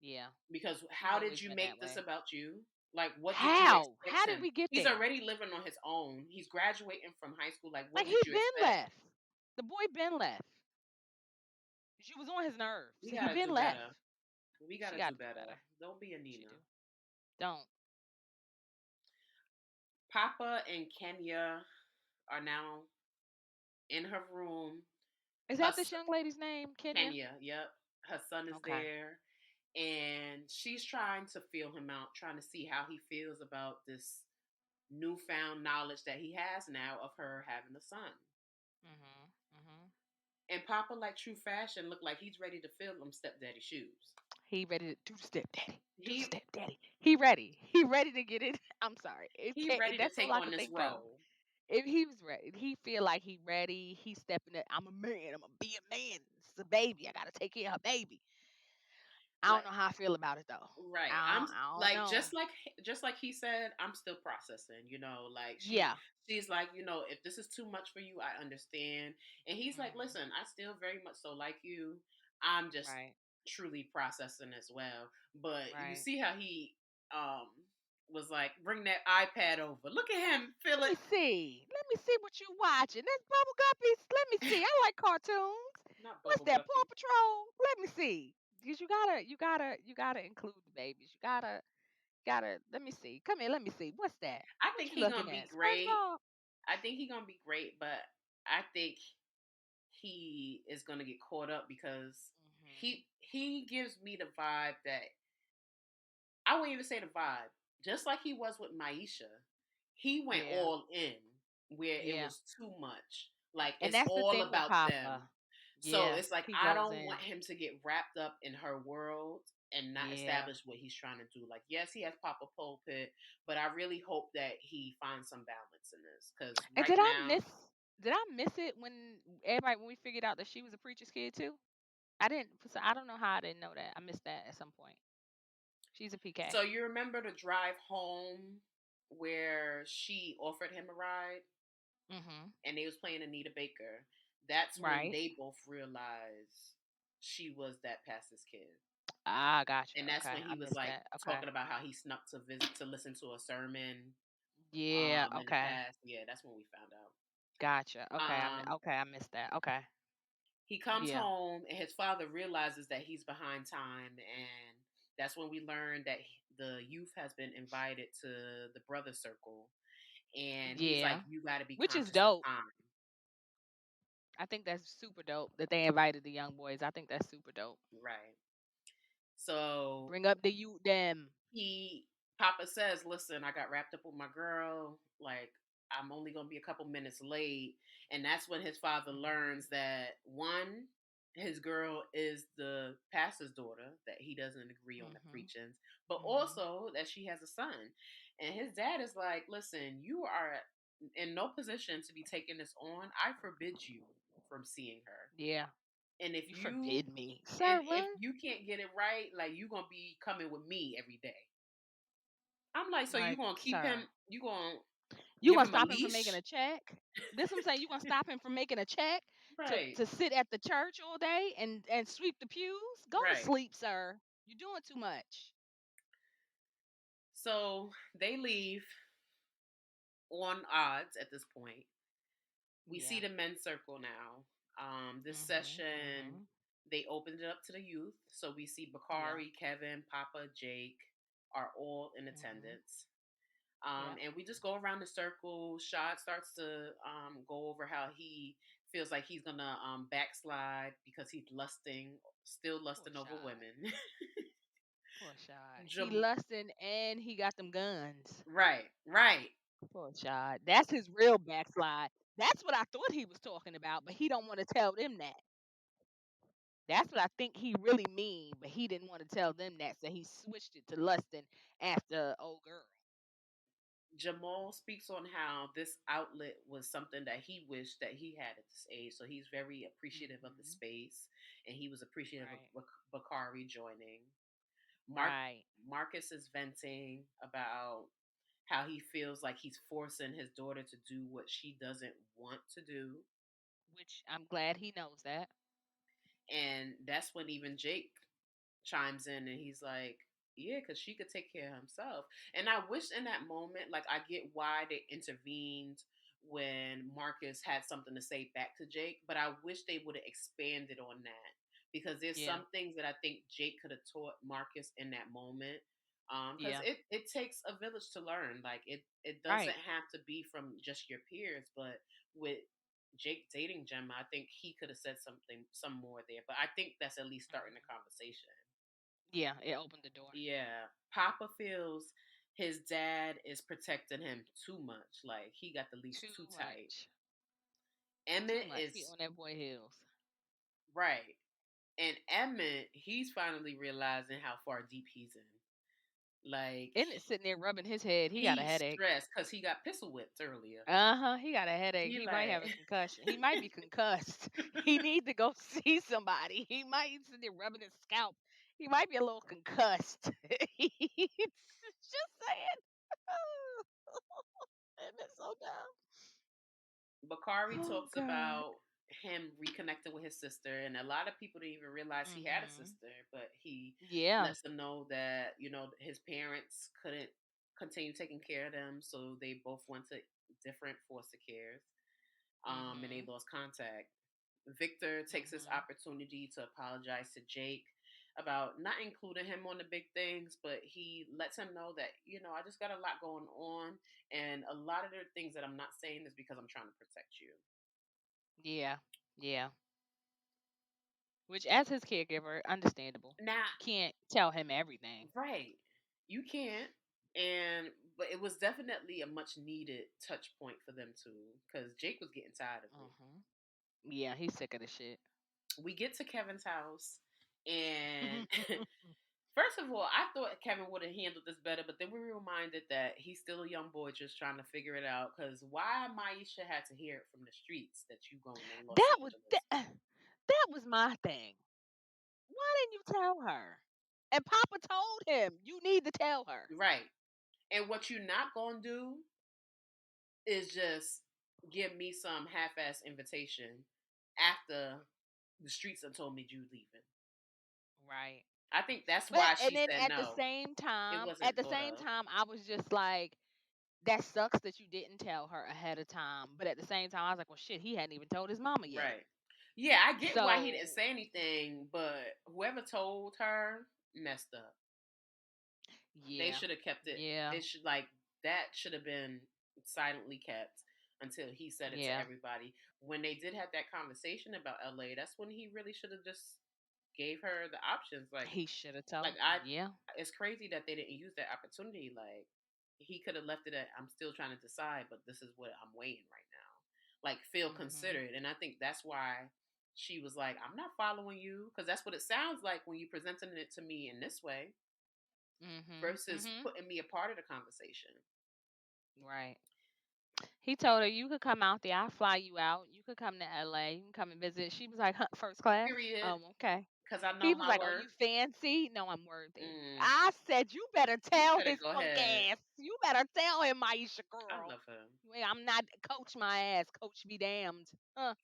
Yeah. Because She's how did always you been that make this way. about you? Like, what did you How? expect How did him? we get He's there? already living on his own. He's graduating from high school. Like, Like what he did you been expect? left. The boy been left. She was on his nerves. We He gotta been do better. left. We She gotta do got to do better. better. Don't be a She Nina. do. Don't. Papa and Kenya are now in her room. Is Her that this young lady's name, Kenya? Kenya, yep. Her son is Okay. there, and she's trying to feel him out, trying to see how he feels about this newfound knowledge that he has now of her having a son. Mhm. Mhm. And Papa, like true fashion, looked like he's ready to fill them stepdaddy shoes. He ready to do the step daddy. Do the He step daddy. He ready. He ready to get it. I'm sorry. It he can't, ready to that's all take I on can this think of. role. If he was ready, he feel like he ready. He stepping it. I'm a man. I'm gonna be a man. It's a baby. I gotta take care of her baby. I don't Like know how I feel about it though. right. I don't know. Just like he said, I'm still processing, like Yeah. she's like, if this is too much for you, I understand. And he's like, Mhm. listen, I still very much so like you. I'm just Right. truly processing as well. But you Right. see how he um was like, bring that iPad over. Look at him, feel Let me it. see. Let me see what you watching. That's Bubble Guppies. Let me see. I like cartoons. Not What's bubble that? Paw guppy. Patrol. Let me see. because you gotta include the babies. You gotta. Let me see. Come here. Let me see. What's that? I What think you he looking gonna be at? great. SpongeBob. I think he gonna be great, but I think he is gonna get caught up because Mhm. he gives me the vibe that I wouldn't even say the vibe. Just like he was with Maisha, he went Yeah. all in where it Yeah. was too much. Like And it's that's the all thing with about them. Papa. So Yeah. it's like He I goes don't want in. him to get wrapped up in her world and not Yeah. establish what he's trying to do. Like, yes, he has Papa Pulpit, but I really hope that he finds some balance in this. Cause And right now, did I miss it when we figured out that she was a preacher's kid too? I didn't. So I don't know how I didn't know that. I missed that at some point. She's a so PK. you remember the drive home where she offered him a ride Mhm. and they was playing Anita Baker. That's when Right. they both realized she was that pastor's kid. Ah, And gotcha. that's Okay, when I he was missed like that. Okay. talking about how he snuck to visit to listen to a sermon Yeah. in the Okay. past. Yeah, that's when we found out. Gotcha. Okay. Um Okay. I missed that. Okay. he comes Yeah. home and his father realizes that he's behind time, and that's when we learn that the youth has been invited to the brother circle, and he's like, Yeah. you got to be Which is conscious of dope. time. I think that's super dope that they invited the young boys. I think that's super dope. Right. So Bring up the youth them. he Papa says, "Listen, I got wrapped up with my girl. Like, I'm only gonna be a couple minutes late." And that's when his father Mhm. learns that one, his girl is the pastor's daughter, that he doesn't agree on the Mhm. preachings, but Mhm. also that she has a son. And his dad is like, "Listen, you are in no position to be taking this on. I forbid you from seeing her. Yeah. And if You you forbid me, and sir. if What? you can't get it right, like you gonna be coming with me every day." I'm like, so you Like, gonna keep sir. him? You gonna You give gonna him a stop him from making leash? a check? This what I'm saying. You gonna stop him from making a check to Right, to sit at the church all day and sweep the pews? Go to right. sleep, sir. You're doing too much. So they leave on odds at this point. We see Yeah. the men's circle now. This Mhm. session Mhm. they opened it up to the youth. So we see Yeah. Bakari, Kevin, Papa, Jake are all in Mhm. attendance. Yeah. And we just go around the circle. Shad starts to go over how he feels like he's gonna backslide because he's still Poor lusting over Shad. women. Poor Shad. He Jam- lusting and he got them guns. right, right. Poor Shad. That's his real backslide. That's what I thought he was talking about, but he don't want to tell them that. That's what I think he really mean, but he didn't want to tell them that, so he switched it to lusting after old girl. Jamal speaks on how this outlet was something that he wished that he had at this age. So he's very appreciative of the Mhm. space, and he was appreciative of Right. Bakari joining. Mark Right. Marcus is venting about how he feels like he's forcing his daughter to do what she doesn't want to do. Which I'm glad he knows that. And that's when even Jake chimes in and he's like, yeah, because she could take care of himself. And I wish in that moment, like, I get why they intervened when Marcus had something to say back to Jake, but I wish they would have expanded on that because there's Yeah. some things that I think Jake could have taught Marcus in that moment. Because Yeah. it takes a village to learn. Like it doesn't Right. have to be from just your peers, but with Jake dating Gemma, I think he could have said some more there. But I think that's at least starting the Mhm. conversation. Yeah, it opened the door. Yeah. Papa feels his dad is protecting him too much. Like he got the leash Too too tight. much. Too Emmett much. He is on that boy heels. right. And Emmett, he's finally realizing how far deep he's in. Like Isn't it sitting there rubbing his head? He got a he's headache. stressed because he got pistol whipped earlier. Uh-huh. He got a headache. He He might have a like concussion. He might be concussed. He need to go see somebody. He might sit there rubbing his scalp. He might be a little concussed. Just saying. And it's so dumb. Bakari Oh talks God. about him reconnecting with his sister, and a lot of people didn't even realize he had a Mhm. sister, but he Yeah. lets them know that, his parents couldn't continue taking care of them, so they both went to different foster cares, and they Mhm. lost contact. Victor takes this Mhm. opportunity to apologize to Jake about not including him on the big things, but he lets him know that, I just got a lot going on. And a lot of the things that I'm not saying is because I'm trying to protect you. Yeah. Yeah. Which, as his caregiver, understandable. Now, You can't tell him everything. right. You can't. But it was definitely a much needed touch point for them two because Jake was getting tired of it. Mhm. Yeah, he's sick of the shit. We get to Kevin's house, and first of all, I thought Kevin would have handled this better, but then we were reminded that he's still a young boy just trying to figure it out. Because why Maisha had to hear it from the streets that you going to Los That was Angeles? that was my thing. Why didn't you tell her? And Papa told him, "You need to tell her." Right. And what you're not going to do is just give me some half-ass invitation after the streets have told me you leaving. Right. I think that's But why and she then said no. It at wasn't the thought same of. time, I was just like, that sucks that you didn't tell her ahead of time. But at the same time, I was like, well, shit, he hadn't even told his mama yet. Right. Yeah, I get why he didn't So, say anything, but whoever told her messed up. They yeah, should have kept it. yeah, It should like that should have been silently kept until he said it to yeah. everybody. When they did have that conversation about LA, that's when he really should have just gave her the options. He should have Like told. I, Yeah. it's crazy that they didn't use that opportunity. Like he could have left it at, I'm still trying to decide, but this is what I'm weighing right now. Like feel Mhm. considered, and I think that's why she was like, I'm not following you, because that's what it sounds like when you presenting it to me in this way Mhm. versus Mhm. putting me a part of the conversation. Right. He told her, "You could come out there. I'll fly you out. You could come to LA. You can come and visit." She was like, huh, "First class." Period. Okay. Because I know He was my like, "Are you worth. fancy?" "No, I'm worthy." Mm, I said, "You better you tell better his go punk ahead. ass. You better tell him, Maisha I girl. love him. I'm not coach my ass. Coach be damned." Huh.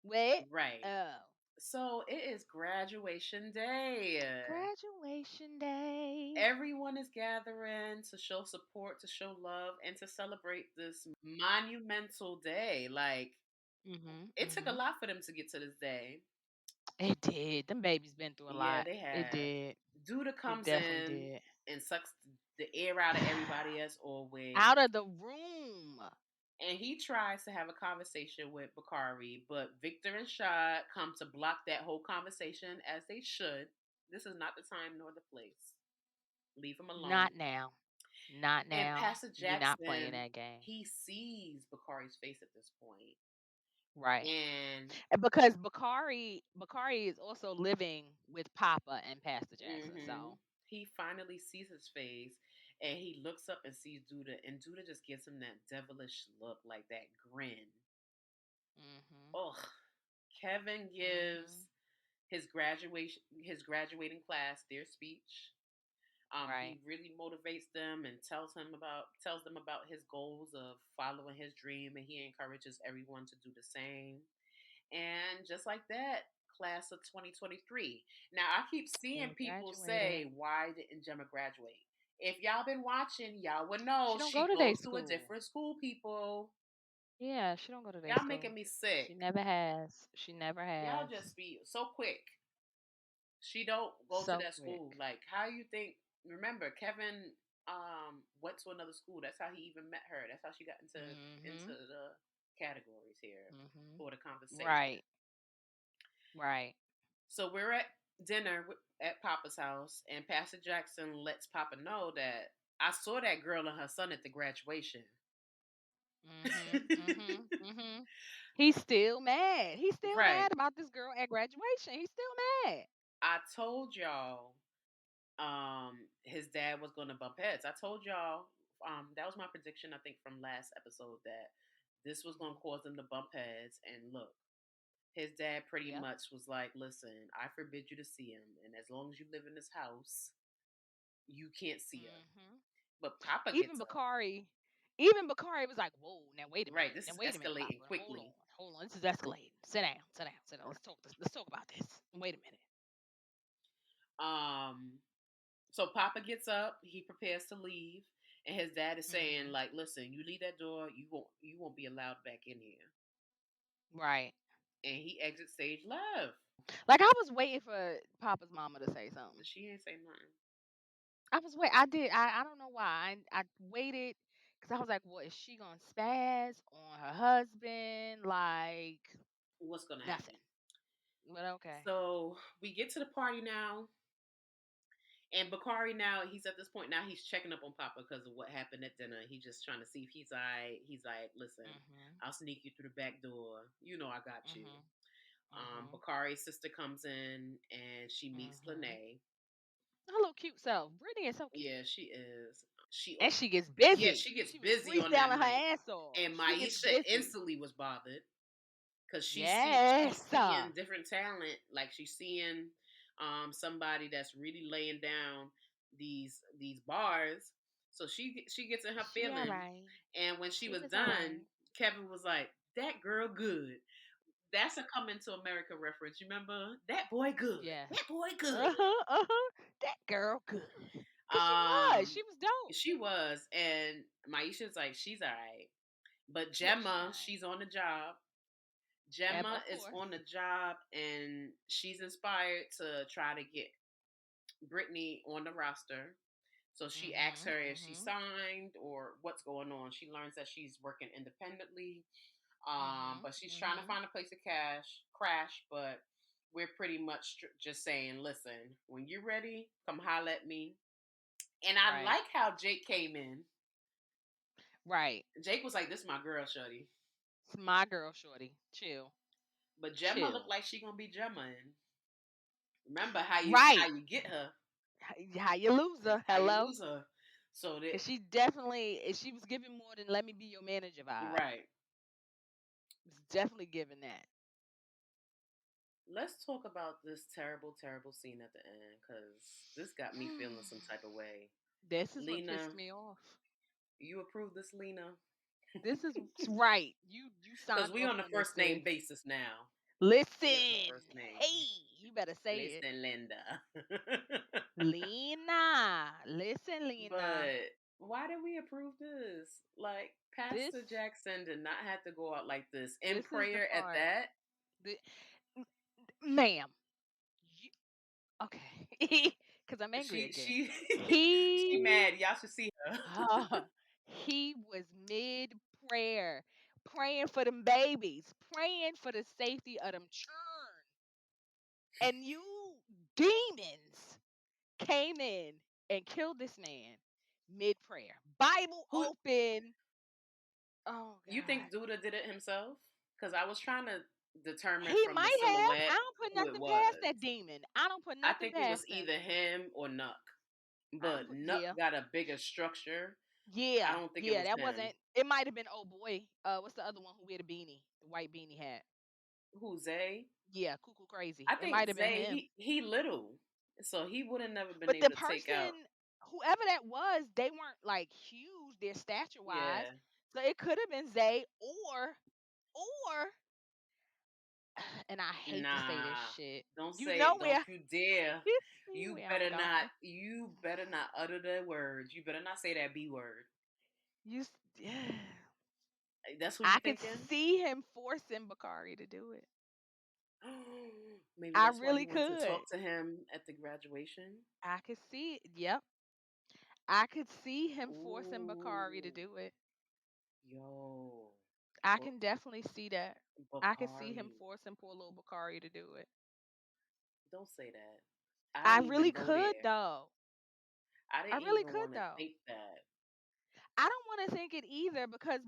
What? Right. Oh. So it is graduation day. Graduation day. Everyone is gathering to show support, to show love, and to celebrate this monumental day. Like, Mhm. it took a Mhm. lot for them to get to this day. It did. Them babies been through a Yeah, lot. they It have. did. Duda It comes definitely in did. and sucks the air out of everybody as always. Out of the room. And he tries to have a conversation with Bakari, but Victor and Shad come to block that whole conversation as they should. This is not the time nor the place. Leave him alone. Not now. Not And now. Pastor You're not playing Jackson, that game. he sees Bakari's face at this point. Right. And And because Bakari is also living with Papa and Pastor Jackson. hmm So, he finally sees his face and he looks up and sees Duda, and Duda just gives him that devilish look, like that grin. mhm. Ugh. Kevin Mhm. gives his graduating class their speech. Right. He really motivates them and tells them about his goals of following his dream, and he encourages everyone to do the same. And just like that, class of 2023. Now I keep seeing They people say, graduated. "Why didn't Gemma graduate?" If y'all been watching, y'all would know She don't go she to day goes to a school. different school. People, Yeah, she don't go to day y'all making school. me She sick. never has. She never Y'all has. just be so quick. She don't go to So that school. quick. Like, how you think? Remember, Kevin went to another school. That's how he even met her. That's how she got into Mhm. the categories here Mhm. for the conversation. Right. Right. So we're at dinner at Papa's house, and Pastor Jackson lets Papa know that I saw that girl and her son at the graduation. Mhm. Mhm. Mhm. He's still mad. He's still Right. mad about this girl at graduation. He's still mad. I told y'all his dad was going to bump heads. I told y'all that was my prediction, I think, from last episode, that this was going to Mhm. cause them to bump heads. And look, his dad pretty Yep. much was like, listen, I forbid you to see him, and as long as you live in this house, you can't see him. Mhm. But Papa Even gets up. Bakari, even Bakari was like, "Whoa, now wait a Right, minute. this Now is wait a minute, escalating Papa. Hold on. quickly. Hold on. This is escalating. Sit down. Sit down. Sit down. Let's talk this. Let's talk about this. Wait a minute." um so Papa gets up, he prepares to leave, and his dad is saying, Mhm. like, listen, you leave that door, you won't be allowed back in here. Right. and he exits stage left. Like, I was waiting for Papa's mama to say something. She ain't say nothing. I was wait. I did. I don't know why. I waited because I was like, "Well, is she gonna spaz on her husband?" Like What's gonna nothing. happen? But okay. So we get to the party now, and Bakari now he's at this point now he's checking up on Papa because of what happened at dinner. He's just trying to see if he's alright. He's like, listen, Mhm. I'll sneak you through the back door. You know I got you. Mhm. Mhm. Bakari's sister comes in and she meets Mhm. Lene. Her little cute self. Brittany is so cute, Yeah, she is. and she gets Yeah, busy. she gets She was busy on that freestyling her night, ass off. and She gets Maisha busy. instantly was bothered because she's Yes. seeing different talent, like she's seeing somebody that's really laying down these bars. So she gets in her She feeling, alright. and when she She was was done, alright. Kevin was like, "That girl good." That's a coming to America reference. You remember that boy good? Yes. That boy good. Uh-huh. Uh-huh. That girl good. Cause she was. Um, She was dope. she was, and Maisha's like, she's all right. But Yeah, she Gemma, alright. she's on the job. Gemma Of is on course. the job, and she's inspired to try to get Brittany on the roster. So she asks Mhm. her if she Mhm. signed or what's going on. She learns that she's working independently, Mhm. but she's trying to Mhm. find a place to crash. But we're pretty much just saying, listen, when you're ready, come holler at me. And I Right. like how Jake came in. Right. Jake was like, "This is my girl, shorty." It's my girl, shorty. Chill. But Gemma looked Chill. like she gonna be Gemma. And remember how Right. you get her, How you lose her? how you Hello. lose her. So that Cause she definitely, she was giving more than "let me be your manager" vibe. right. It's definitely giving that. Let's talk about this terrible, terrible scene at the end because this got me feeling some type of way. This is what pissed Lena, me off. you approve this, Lena? This is right. You Because signed we off on the on this, first name sis. basis now. We on the Listen. first name. Hey, you better say it. Listen, Linda. Lena. Listen, Lena. But why did we approve this? Like This Pastor Jackson did not have to go out like this in this is the prayer at part. that. The, ma'am. You, okay. Cuz I'm angry again. She she He mad. Y'all should see her. he was mid prayer, praying for them babies, praying for the safety of them churn. And you demons came in and killed this man mid prayer. Bible Who open. Oh you think God. Duda did it himself? Because I was trying to determine He from the might have. I silhouette don't put who it nothing past was. that demon. I don't put I nothing think it was past him. either him or Nuck. I don't But put Nuck yeah. got a bigger structure. I Yeah. don't think it Yeah. was That him. wasn't it might have been oh boy. What's the other one who wear the beanie? The white beanie hat. Who Zay? Yeah, cuckoo crazy. I It think might have been Zay him. he little, so he would have never been But able the to take out. person, whoever that was, they weren't like huge, their stature wise. Yeah, So it could have been Zay or and I hate to say this nah. shit. Don't You say know it. Don't where you dare. you see where I'm going. You better not utter the words. You better not say that B word. You s- That's who you I could thinking? see him forcing Bakari to do it. Maybe I that's why really he went to could. talk to him at the graduation. I could see it. Yep. I could see him forcing Bakari to Ooh, do it. yo, I but can definitely see that. I could see him Bakari, forcing poor little Bakari to do it. don't say that. I I didn't even really go could there. though. I I didn't really even could want to though. think that. I don't want to think it either because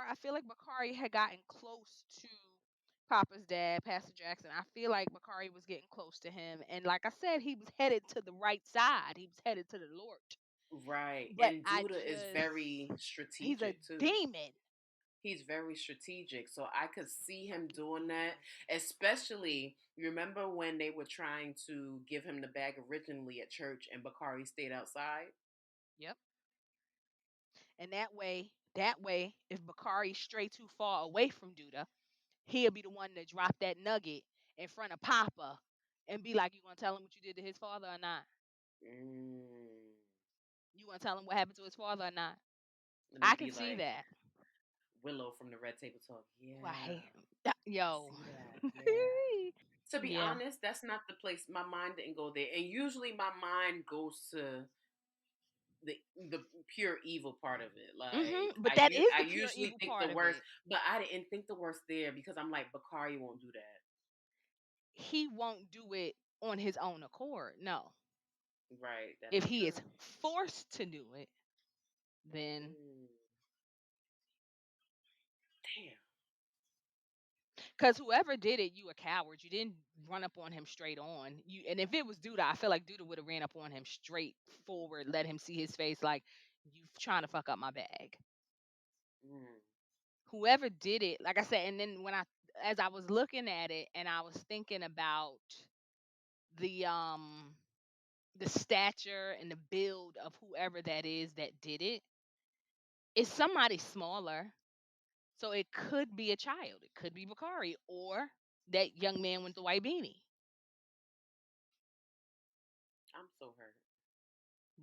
I feel like Bakari had gotten close to Papa's dad, Pastor Jackson. I feel like Bakari was getting close to him. And like I said, he was headed to the right side. He was headed to the Lord. Right. But And I Duda is just, very he's a strategic too. demon. He's very strategic. So I could see him Fucking doing that. demon. Especially, you remember when they were trying to give him the bag originally at church and Bakari stayed outside? Yep. And that way, if Bakari stray too far away from Duda, he'll be the one to drop that nugget in front of Papa and be like, "You gonna tell him what you did to his father or not? Mm. You gonna tell him what happened to his father or not?" And I he'd can be see like, that. Willow from the Red Table Talk. Ooh, I Yeah, hate him. I Yo. see that. Yeah. To be Yeah. honest, that's not the place. My mind didn't go there, and usually my mind goes to the pure evil part of it. Like But that is I the pure usually evil think part the of worst, it. but I didn't think the worst there because I'm like Bakari won't do that. He won't do it on his own accord. No. Right, that If is he is true. forced to do it, then Mm, damn. because whoever did it, you a coward. You didn't run up on him straight on. You and if it was Duda, I feel like Duda would have ran up on him straight forward, let him see his face like you trying to fuck up my bag. Mm. Whoever did it, like I said, and then when I as I was looking at it and I was thinking about the um the stature and the build of whoever that is that did it, it's somebody smaller. So it could be a child. It could be Bakari or that young man with the white beanie. I'm so hurt.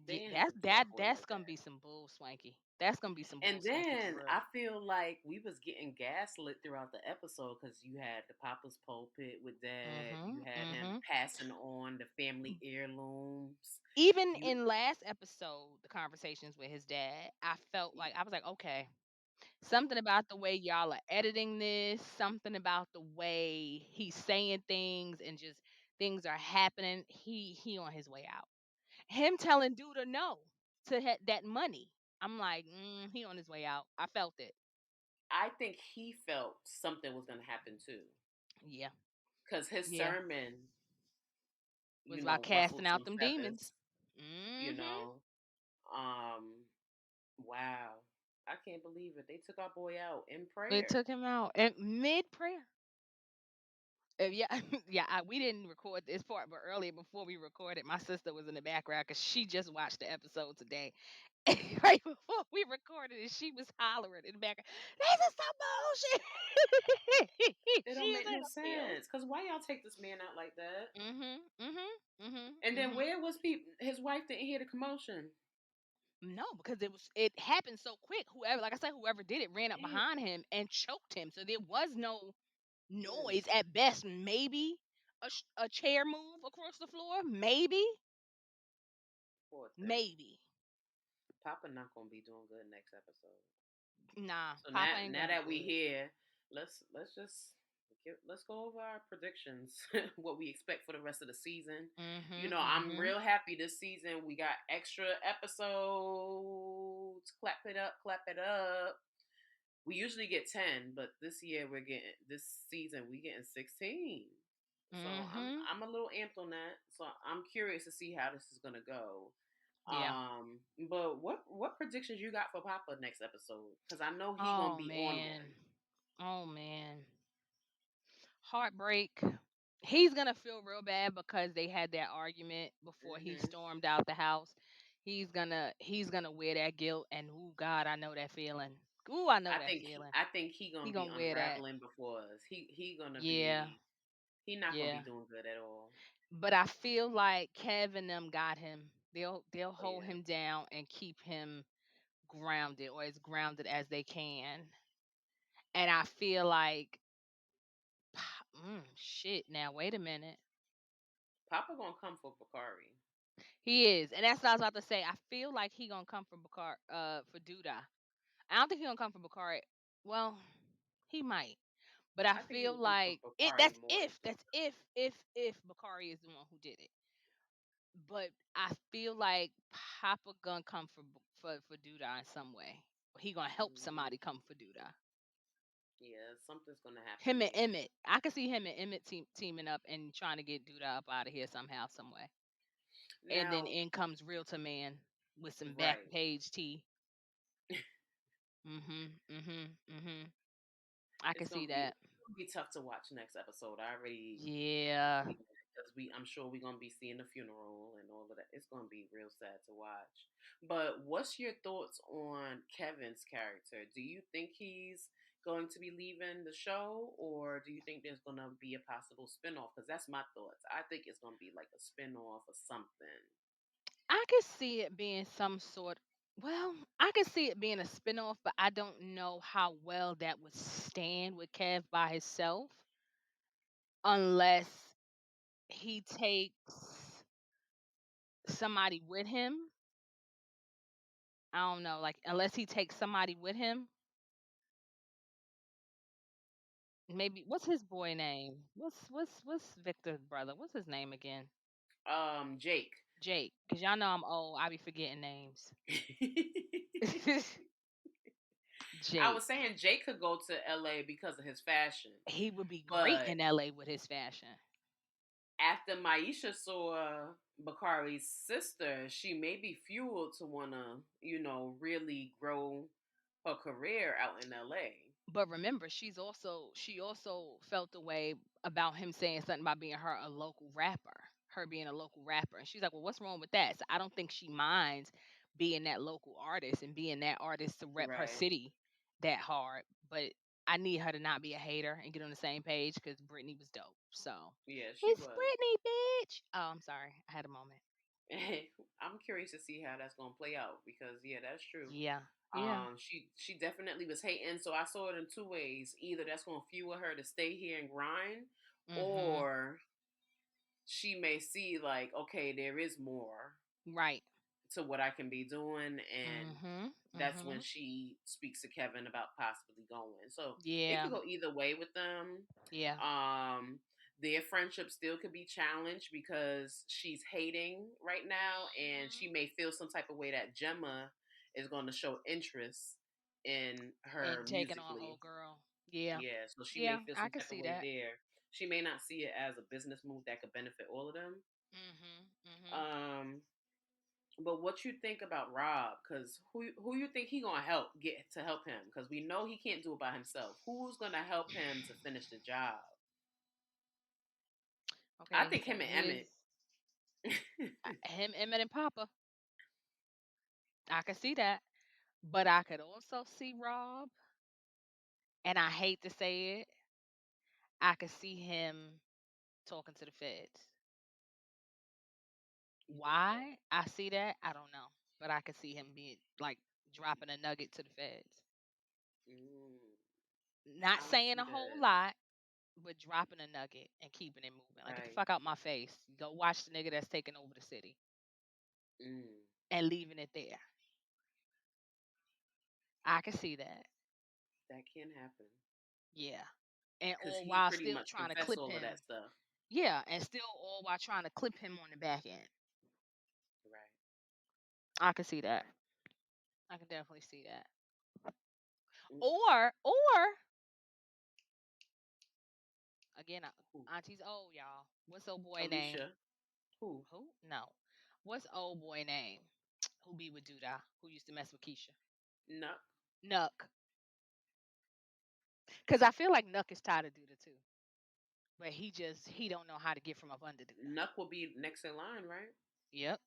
They Yeah, didn't have that's to kill our that boy that's like gonna that. be some bull swanky. That's gonna be some bull And swanky for then real. I feel like we was getting gaslit throughout the episode because you had the Papa's pulpit with Dad. You Mhm. had him Mhm. passing on the family heirlooms. Even You in last episode, the conversations with his dad, I felt like I was like, okay, something about the way y'all are editing this, something about the way he's saying things and just things are happening. He on his way out. Him telling Duda no to that money. I'm like, he on his way out. I felt it. I think he felt something was going to happen too, Yeah, because his yeah. sermon, Was about casting ruffled out some them demons. feathers. You Mhm. know, um, wow, I can't believe it. They took our boy out in It prayer. took him out and mid prayer. Yeah, yeah. We didn't record this part, but earlier before we recorded, my sister was in the background because she just watched the episode today. Right before we recorded it, she was hollering in the background. This is some bullshit. It She don't is make in no the field. sense. Cause why y'all take this man out like that? Mhm. Mhm. Mhm. And then Mhm. where was people? His wife didn't hear the commotion. No, because it happened so quick. Whoever, like I said, whoever did it ran up Damn. behind him and choked him. So there was no Mm, noise at best. Maybe a chair move across the floor. Maybe. poor thing. Maybe. Papa not gonna be doing good next episode. Nah, So Papa now, ain't now gonna be that we good. here, let's just let's go over our predictions. What we expect for the rest of the season. Mhm. I'm Mhm. real happy this season. We got extra episodes. Clap it up, clap it up. We usually get 10, but this season we getting 16. So Mhm. I'm a little amped on that. So I'm curious to see how this is gonna go. Yeah. But what predictions you got for Papa next episode? Because I know he gonna Oh be on man. one. Oh man. Heartbreak. He's gonna feel real bad because they had that argument before he Hmm. stormed out the house. He's gonna wear that guilt and ooh God, I know that feeling. Ooh, I know that feeling. I think he He gonna be gonna wear that. unraveling before us. He gonna Yeah, be he not gonna be yeah. doing good at all. But I feel like Kev and them got him. They'll Oh hold yeah. him down and keep him grounded or as grounded as they can. And I feel like shit. Now wait a minute. Papa gonna come for Bakari. He is, and that's what I was about to say. I feel like he gonna come for for Duda. I don't think he gonna come for Bakari. Well, he might, but I I think he feel will come for like it. Bakari That's more than if that's if Bakari is the one who did it. But I feel like Papa gonna come for Duda in some way. He gonna help Mhm. somebody come for Duda. Yeah, something's gonna Him happen and there. Emmett. I could see him and Emmett teaming up and trying to get Duda up out of here somehow, some way. And then Now, in comes Realtor Man with some back right. page tea. Mhm. Mhm. Mhm. I can see that. It's gonna be tough to watch next episode. I already Yeah. see that because I'm sure we're gonna be seeing the funeral and all of that. It's gonna be real sad to watch. But what's your thoughts on Kevin's character? Do you think he's going to be leaving the show, or do you think there's gonna be a possible spinoff? Because that's my thoughts. I think it's gonna be like a spinoff or something. I could see it being some sort. Well, I could see it being a spinoff, but I don't know how well that would stand with Kev by himself unless he takes somebody with him. I don't know, like unless he takes somebody with him. Maybe what's his boy name? What's Victor's brother? What's his name again? Jake. Jake. Cause y'all know I'm old. I be forgetting names. I was Jake. saying Jake could go to LA because of his fashion, He would be great but in LA with his fashion. after Maisha saw Bakari's sister, she may be fueled to wanna, really grow her career out in LA. But remember, she also felt the way about him saying something about being her a local rapper, her being a local rapper. And she's like, "Well, what's wrong with that?" So I don't think she minds being that local artist and being that artist to rep her Right. city that hard. But I need her to not be a hater and get on the same page because Brittany was dope. So Yeah, she it's was. Brittany, bitch. Oh, I'm sorry. I had a moment. I'm curious to see how that's gonna play out because yeah, that's true. Yeah. Yeah. She definitely was hating, so I saw it in two ways. Either that's gonna fuel her to stay here and grind, Mhm. or she may see like, okay, there is more Right. to what I can be doing, and Mhm. that's when Mhm. she speaks to Kevin about possibly going. So it Yeah. could go either way with them. Yeah. Um, their friendship still could be challenged because she's hating right now, and she Mhm. may feel some type of way that Gemma is going to show interest in And her taking on musically. old girl. Yeah. Yeah, so she may Yeah, feel I some can type of see way that. there. She may not see it as a business move that could benefit all of them. Mhm. Mhm. Um, but what you think about Rob? Because who you think he gonna help get to help him? Because we know he can't do it by himself. Who's gonna help him to finish the job? I Okay, think so him and here's Emmett. him, Emmett, and Papa. I can see that, but I could also see Rob, and I hate to say it, I could see him talking to the feds. You think so? Why I see that, I don't know, but I could see him being like dropping a nugget to the feds. Mm, Not I don't saying see a whole that. lot, but dropping a nugget and keeping it moving. Like, get the Right. fuck out my face. Go watch the nigga that's taking over the city Mm, and leaving it there. I can see that. that can happen Yeah. And because all he while pretty still much trying to confessed clip all of that him. stuff. Yeah, and still all while trying to clip him on the back end. Right. I can see that. I can definitely see that. Mm, Or again, who? Auntie's old, y'all. What's old boy name? Alicia. Who? Who? No. What's old boy name? Who be with Duda? Who used to mess with Keisha? Nuck. Nuck. Cause I feel like Nuck is tired of Duda too. But he don't know how to get from up under Duda. Nuck will be next in line, right? Yep.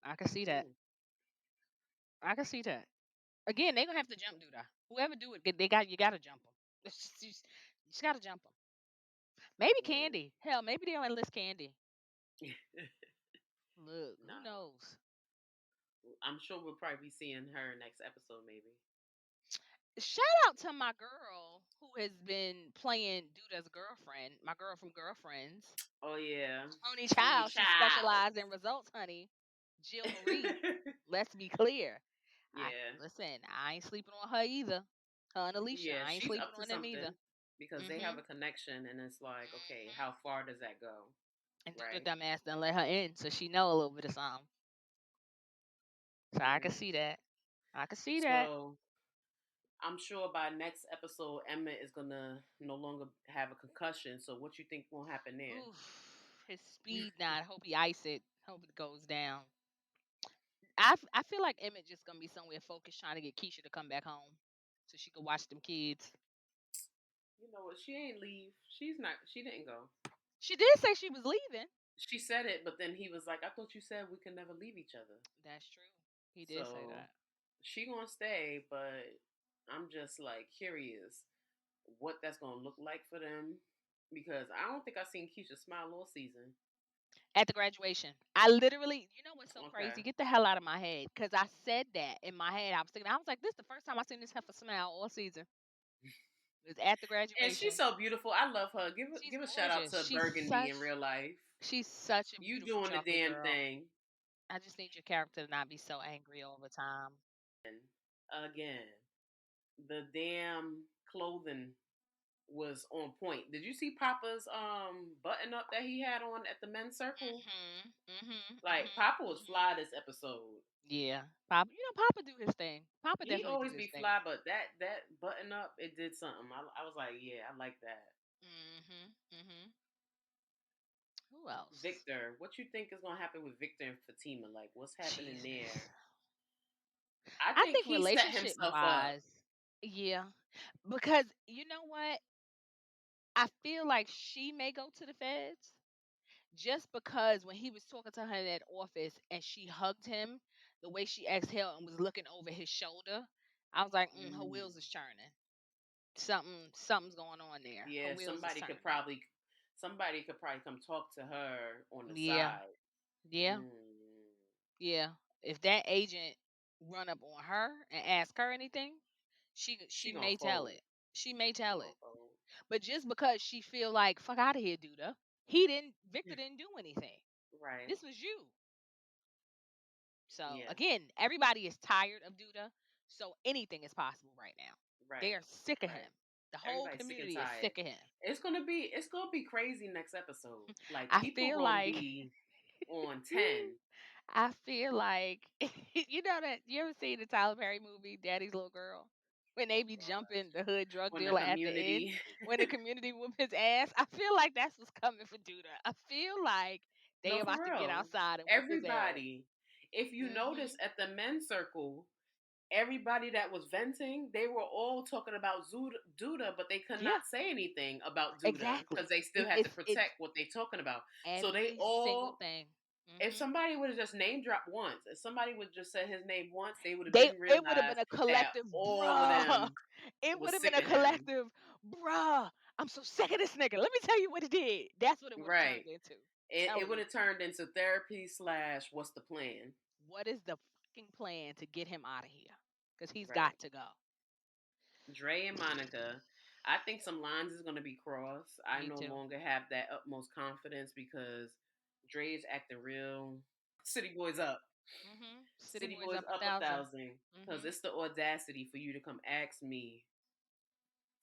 I can see that. Mm, I can see that. Again, they gonna have to jump Duda. Whoever do it, they got you gotta jump them. You just gotta jump them. Maybe yeah. Candy. Hell, maybe they'll enlist Candy. Look, who No. knows? I'm sure we'll probably be seeing her next episode, maybe. Shout out to my girl who has been playing Duda's girlfriend, my girl from Girlfriends. Oh yeah, Only Tony child, she Child. specialized in results, honey. Jill Marie. Let's be clear. I Yeah, listen, I ain't sleeping on her either. Her and Alicia, yeah, I ain't she's sleeping up to on them either. something because they have Mm-hmm. a connection, and it's like, okay, how Mm-hmm. far does that go, And Duda right? dumbass done let her in, so she know a little bit of something. So I can Yeah. see that. I can see that. So I'm sure by next episode, Emmett is gonna no longer have a concussion. So what you think will happen there? Oof, his speed not. Hope he ice it. Hope it goes down. I feel like Emmett just gonna be somewhere focused trying to get Keisha to come back home so she could watch them kids. You know what? She ain't leave. She's not. She didn't go. She did say she was leaving. She said it, but then he was like, "I thought you said we could never leave each other." That's true. He did say So that. she gonna stay, but I'm just like curious what that's gonna look like for them because I don't think I seen Keisha smile all season. At the graduation. I literally you know what's so crazy? Okay. Get the hell out of my head, cause I said that in my head. I was like, "This the first time I seen this heifer smile all season." It was at the And she's graduation. so beautiful. I love her. She's Give a shout out gorgeous. to Burgundy in real life. She's such a You beautiful doing the chocolate damn girl. thing. I just need your character to not be so angry all the time. And again, the damn clothing was on point. Did you see Papa's button up that he had on at the men's circle? Mhm. Mhm. Like Mhm. Papa was Mhm. fly this episode. Yeah. Papa, Papa do his thing. Papa He definitely do always his be thing. fly, but that button up, it did something. I was like, yeah, I like that. Mhm. Mhm. Who else? Victor, what you think is gonna happen with Victor and Fatima? Like, what's happening Jesus. there? I I think think he set relationship himself up. wise, yeah. Because you know what? I feel like she may go to the feds just because when he was talking to her in that office and she hugged him, the way she exhaled and was looking over his shoulder, I was like, her Mm. wheels is turning. Something's going on there. Her Yeah, wheels is turning. somebody could probably come talk to her on the Yeah. side. Yeah. Mm. Yeah. If that agent run up on her and ask her anything, she She gonna may tell fold. it. She may She tell gonna it. fold. But just because she feel like fuck out of here, Duda. He didn't. Victor didn't do anything. Right. This was you. So Yeah. again, everybody is tired of Duda. So anything is possible right now. They Right. are sick of Right. him. The whole Everybody's sick and community is tired. sick of him. It's gonna be crazy next episode. Like I people feel gonna like be on 10. I feel like you know that you ever seen the Tyler Perry movie Daddy's Little Girl? When they Oh be God. jumping the hood drug When the dealer at the end, community when the community whoop his ass. I feel like that's what's coming for Duda. I feel like they No, for about to get real. outside and whoop his ass. Everybody. If you notice Mhm. at the men's circle, everybody that was venting, they were all talking about Duda, but they could Yeah, not say anything about Duda because exactly. they still had to It's protect what they're talking about. So they every single all, thing. if Mhm. somebody would have just name dropped once, if somebody would just said his name once, they would have They been it would have realized been a that collective all of bruh. them It would was have been sick a of him. collective bruh. I'm so sick of this nigga. Let me tell you what he did. That's what it would have Right. turned into. It Telling would you. have turned into therapy slash what's the plan? What is the fucking plan to get him out of here? Because he's Right. got to go. Dre and Monica. I think some lines is gonna be crossed. I Me no too. longer have that utmost confidence because Dre is acting real. City Boys up. City City Boys Boys up a up a thousand. thousand. Cause hmm it's the audacity for you to come ask me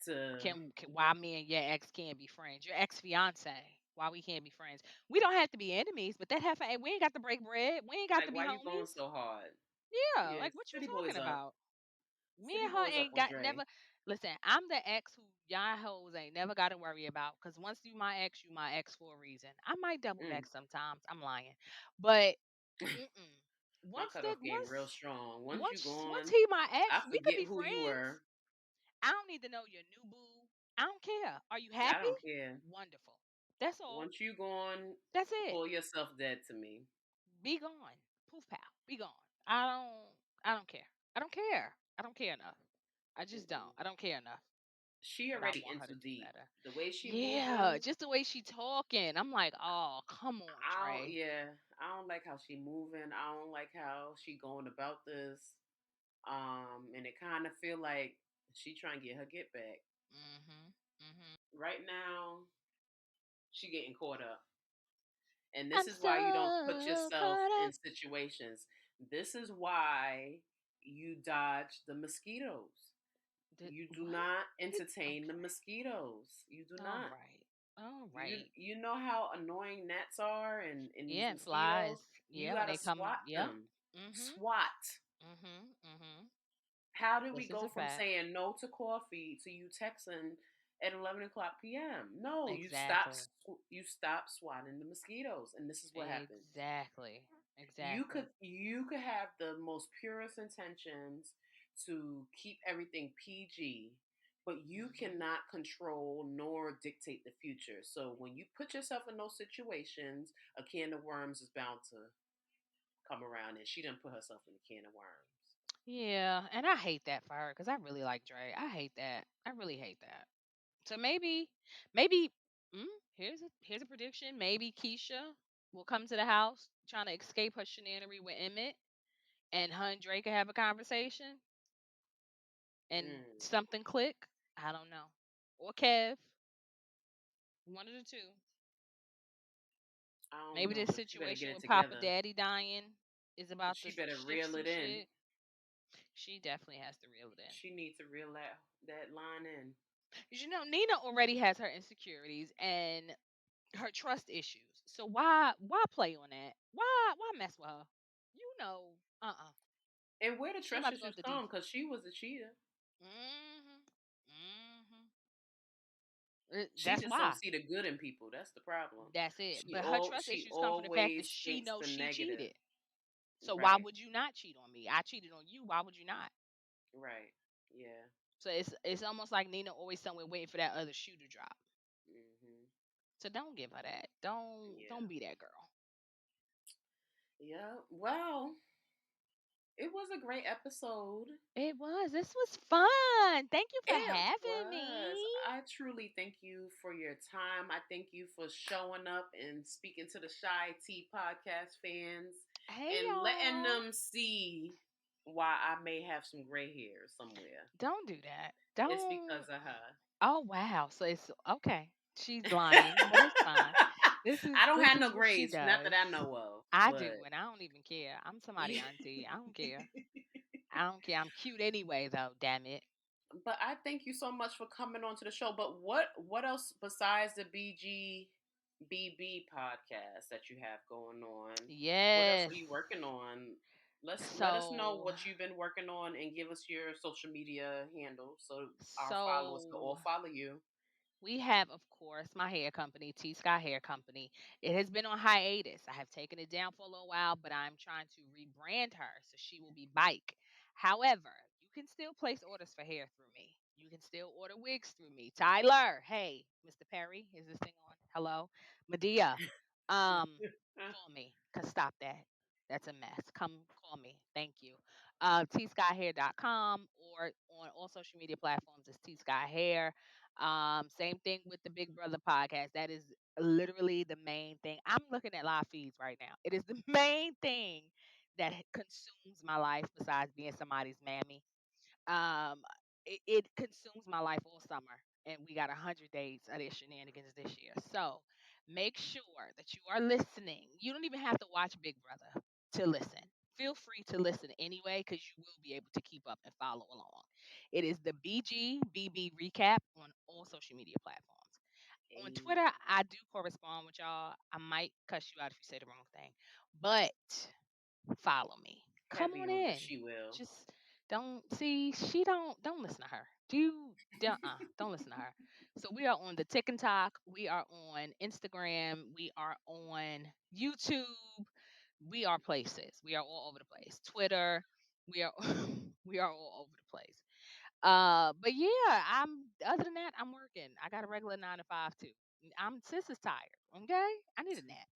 to can why me and your ex can't be friends? Your ex fiance. Why we can't be friends? We don't have to be enemies, but that have we ain't got to break bread. We ain't got to like be why you going homies. so hard? Yeah, Yeah, like what you City Boys talking up. about? Me City and her Boys up ain't on got never. Dre. Listen, I'm the ex who y'all hoes ain't never got to worry about. Cause once you my ex for a reason. I might double Mm. back sometimes. I'm lying, but mm-mm. My Once that cutoff game real strong. Once you once gone, he my I ex, we could forget be who you friends. were. I don't need to know your new boo. I don't care. Are you I happy? don't care. Wonderful. That's all. Once you gone, That's it. call yourself dead to me. Be gone. Poof pow. Be gone. I don't care. I don't care. I don't care enough. I just don't. Mm-mm. I don't care enough. She But I already want in her to too do deep. better. The way she Yeah, moving, just the way she talking. I'm like, oh, come on, I don't. Dre. Yeah, I don't like how she moving. I don't like how she going about this. And it kind of feel like she trying to get her get back. Mhm. Mhm. Right now, she getting caught up, and this I'm is why you don't put so yourself caught in up. situations. This is why you dodge the mosquitoes. Did You do what? not You entertain the okay? mosquitoes. You do All not. right. All You right. you know how annoying gnats are and these Yeah, and mosquitoes. flies. You Yeah, when gotta they come. swat Yeah. them. Mhm. SWAT. Mhm. Mhm. How did we This is go a from fact. saying no to coffee to you texting at 11 o'clock p.m.? No, Exactly. you stop swatting the mosquitoes, and this is what happens. Exactly. Exactly. You could have the most purest intentions to keep everything PG, but you Mhm. cannot control nor dictate the future. So when you put yourself in those situations, a can of worms is bound to come around, and she didn't put herself in a can of worms. Yeah, and I hate that for her because I really like Dre. I hate that. I really hate that. So maybe, maybe here's a prediction. Maybe Keisha. will come to the house trying to escape her shenanery with Emmett, and her and Drake can have a conversation and Mm, something click. I don't know. Or Kev, one of the two. I don't Maybe know, this but she better get situation it with Papa together. Daddy dying is about She to better shift reel some it in. shit. She definitely has to reel it in. She needs to reel that line in. 'Cause you know, Nina already has her insecurities and her trust issues. So why play on that? Why mess with her? You know, And where the She trust about to go issues off the deep come? end. Because she was a cheater. Mhm. Mhm. She That's just don't why. see the good in people. That's the problem. That's it. She But her all trust she issues come from the fact that always she thinks knows the she negative. cheated. So why Right. would you not cheat on me? I cheated on you. Why would you not? Right. Yeah. So it's almost like Nina always somewhere waiting for that other shoe to drop. Mhm. So don't give her that. Don't Yeah. be that girl. Yeah. Well, it was a great episode. It was. This was fun. Thank you for It having was. me. I truly thank you for your time. I thank you for showing up and speaking to the Shy T podcast fans Hey and letting y'all. them see why I may have some gray hair somewhere. Don't do that. It's Don't. because of her. Oh wow. So it's okay. She's lying, but it's fine. I don't This have is no what she grays, not that does. I know of, I but do, and I don't even care. I'm somebody auntie. I don't care. I don't care. I'm cute anyway, though. Damn it. but I thank you so much for coming on to the show. But what else besides the BGBB podcast that you have going on? What else are Yes. you working on? Let's let us know So, what you've been working on and give us your social media handle so our followers can all so follow you. we have, of course, my hair company, T Sky Hair Company. It has been on hiatus. I have taken it down for a little while, but I'm trying to rebrand her so she will be Bike. However, you can still place orders for hair through me. You can still order wigs through me. Tyler, hey, Mr. Perry, is this thing on? Hello, Medea. Um, Call me. Cause stop that. That's a mess. Come call me. Thank you. tskyhair.com or on all social media platforms is T Sky Hair. Same thing with the Big Brother podcast. That is literally the main thing. I'm looking at live feeds right now. It is the main thing that consumes my life besides being somebody's mammy. Um, it consumes my life all summer, and we got 100 days of their shenanigans this year. So make sure that you are listening. You don't even have to watch Big Brother to listen. Feel free to listen anyway, because you will be able to keep up and follow along. It is the BGBB recap on all social media platforms. On Hey, Twitter, I do correspond with y'all. I might cuss you out if you say the wrong thing, but follow me. Come heavy on on the in. she will. Just don't see she don't listen to her. Don't listen to her. So we are on the TikTok, we are on Instagram, we are on YouTube, we are places. We are all over the place. Twitter, we are we are all over the place. But yeah, I'm other than that, I'm working. I got a regular 9 to 5 too. I'm sis is tired. Okay? I need a nap.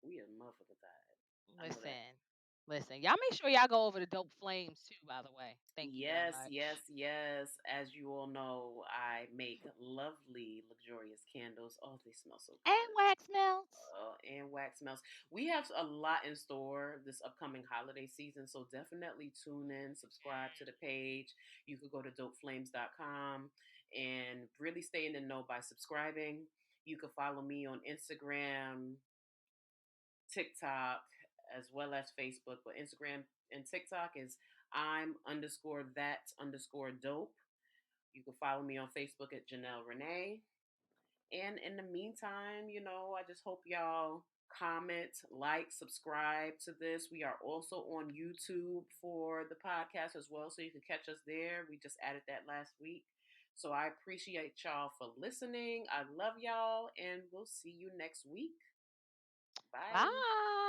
We a motherfucker tired. I know that. Listen, listen. Y'all make sure y'all go over to Dope Flames too, by the way. Thank you very Yes, yes, much. yes. As you all know, I make lovely, luxurious candles. Oh, they smell so And good. wax melts. And wax melts. We have a lot in store this upcoming holiday season, so definitely tune in, subscribe to the page. You could go to dopeflames.com and really stay in the know by subscribing. You could follow me on Instagram, TikTok, as well as Facebook. But Instagram and TikTok is I'm underscore that underscore dope. You can follow me on Facebook at Janelle Renee. And in the meantime, I just hope y'all comment, like, subscribe to this. We are also on YouTube for the podcast as well, so you can catch us there. We just added that last week. So I appreciate y'all for listening. I love y'all, and we'll see you next week. Bye. Bye.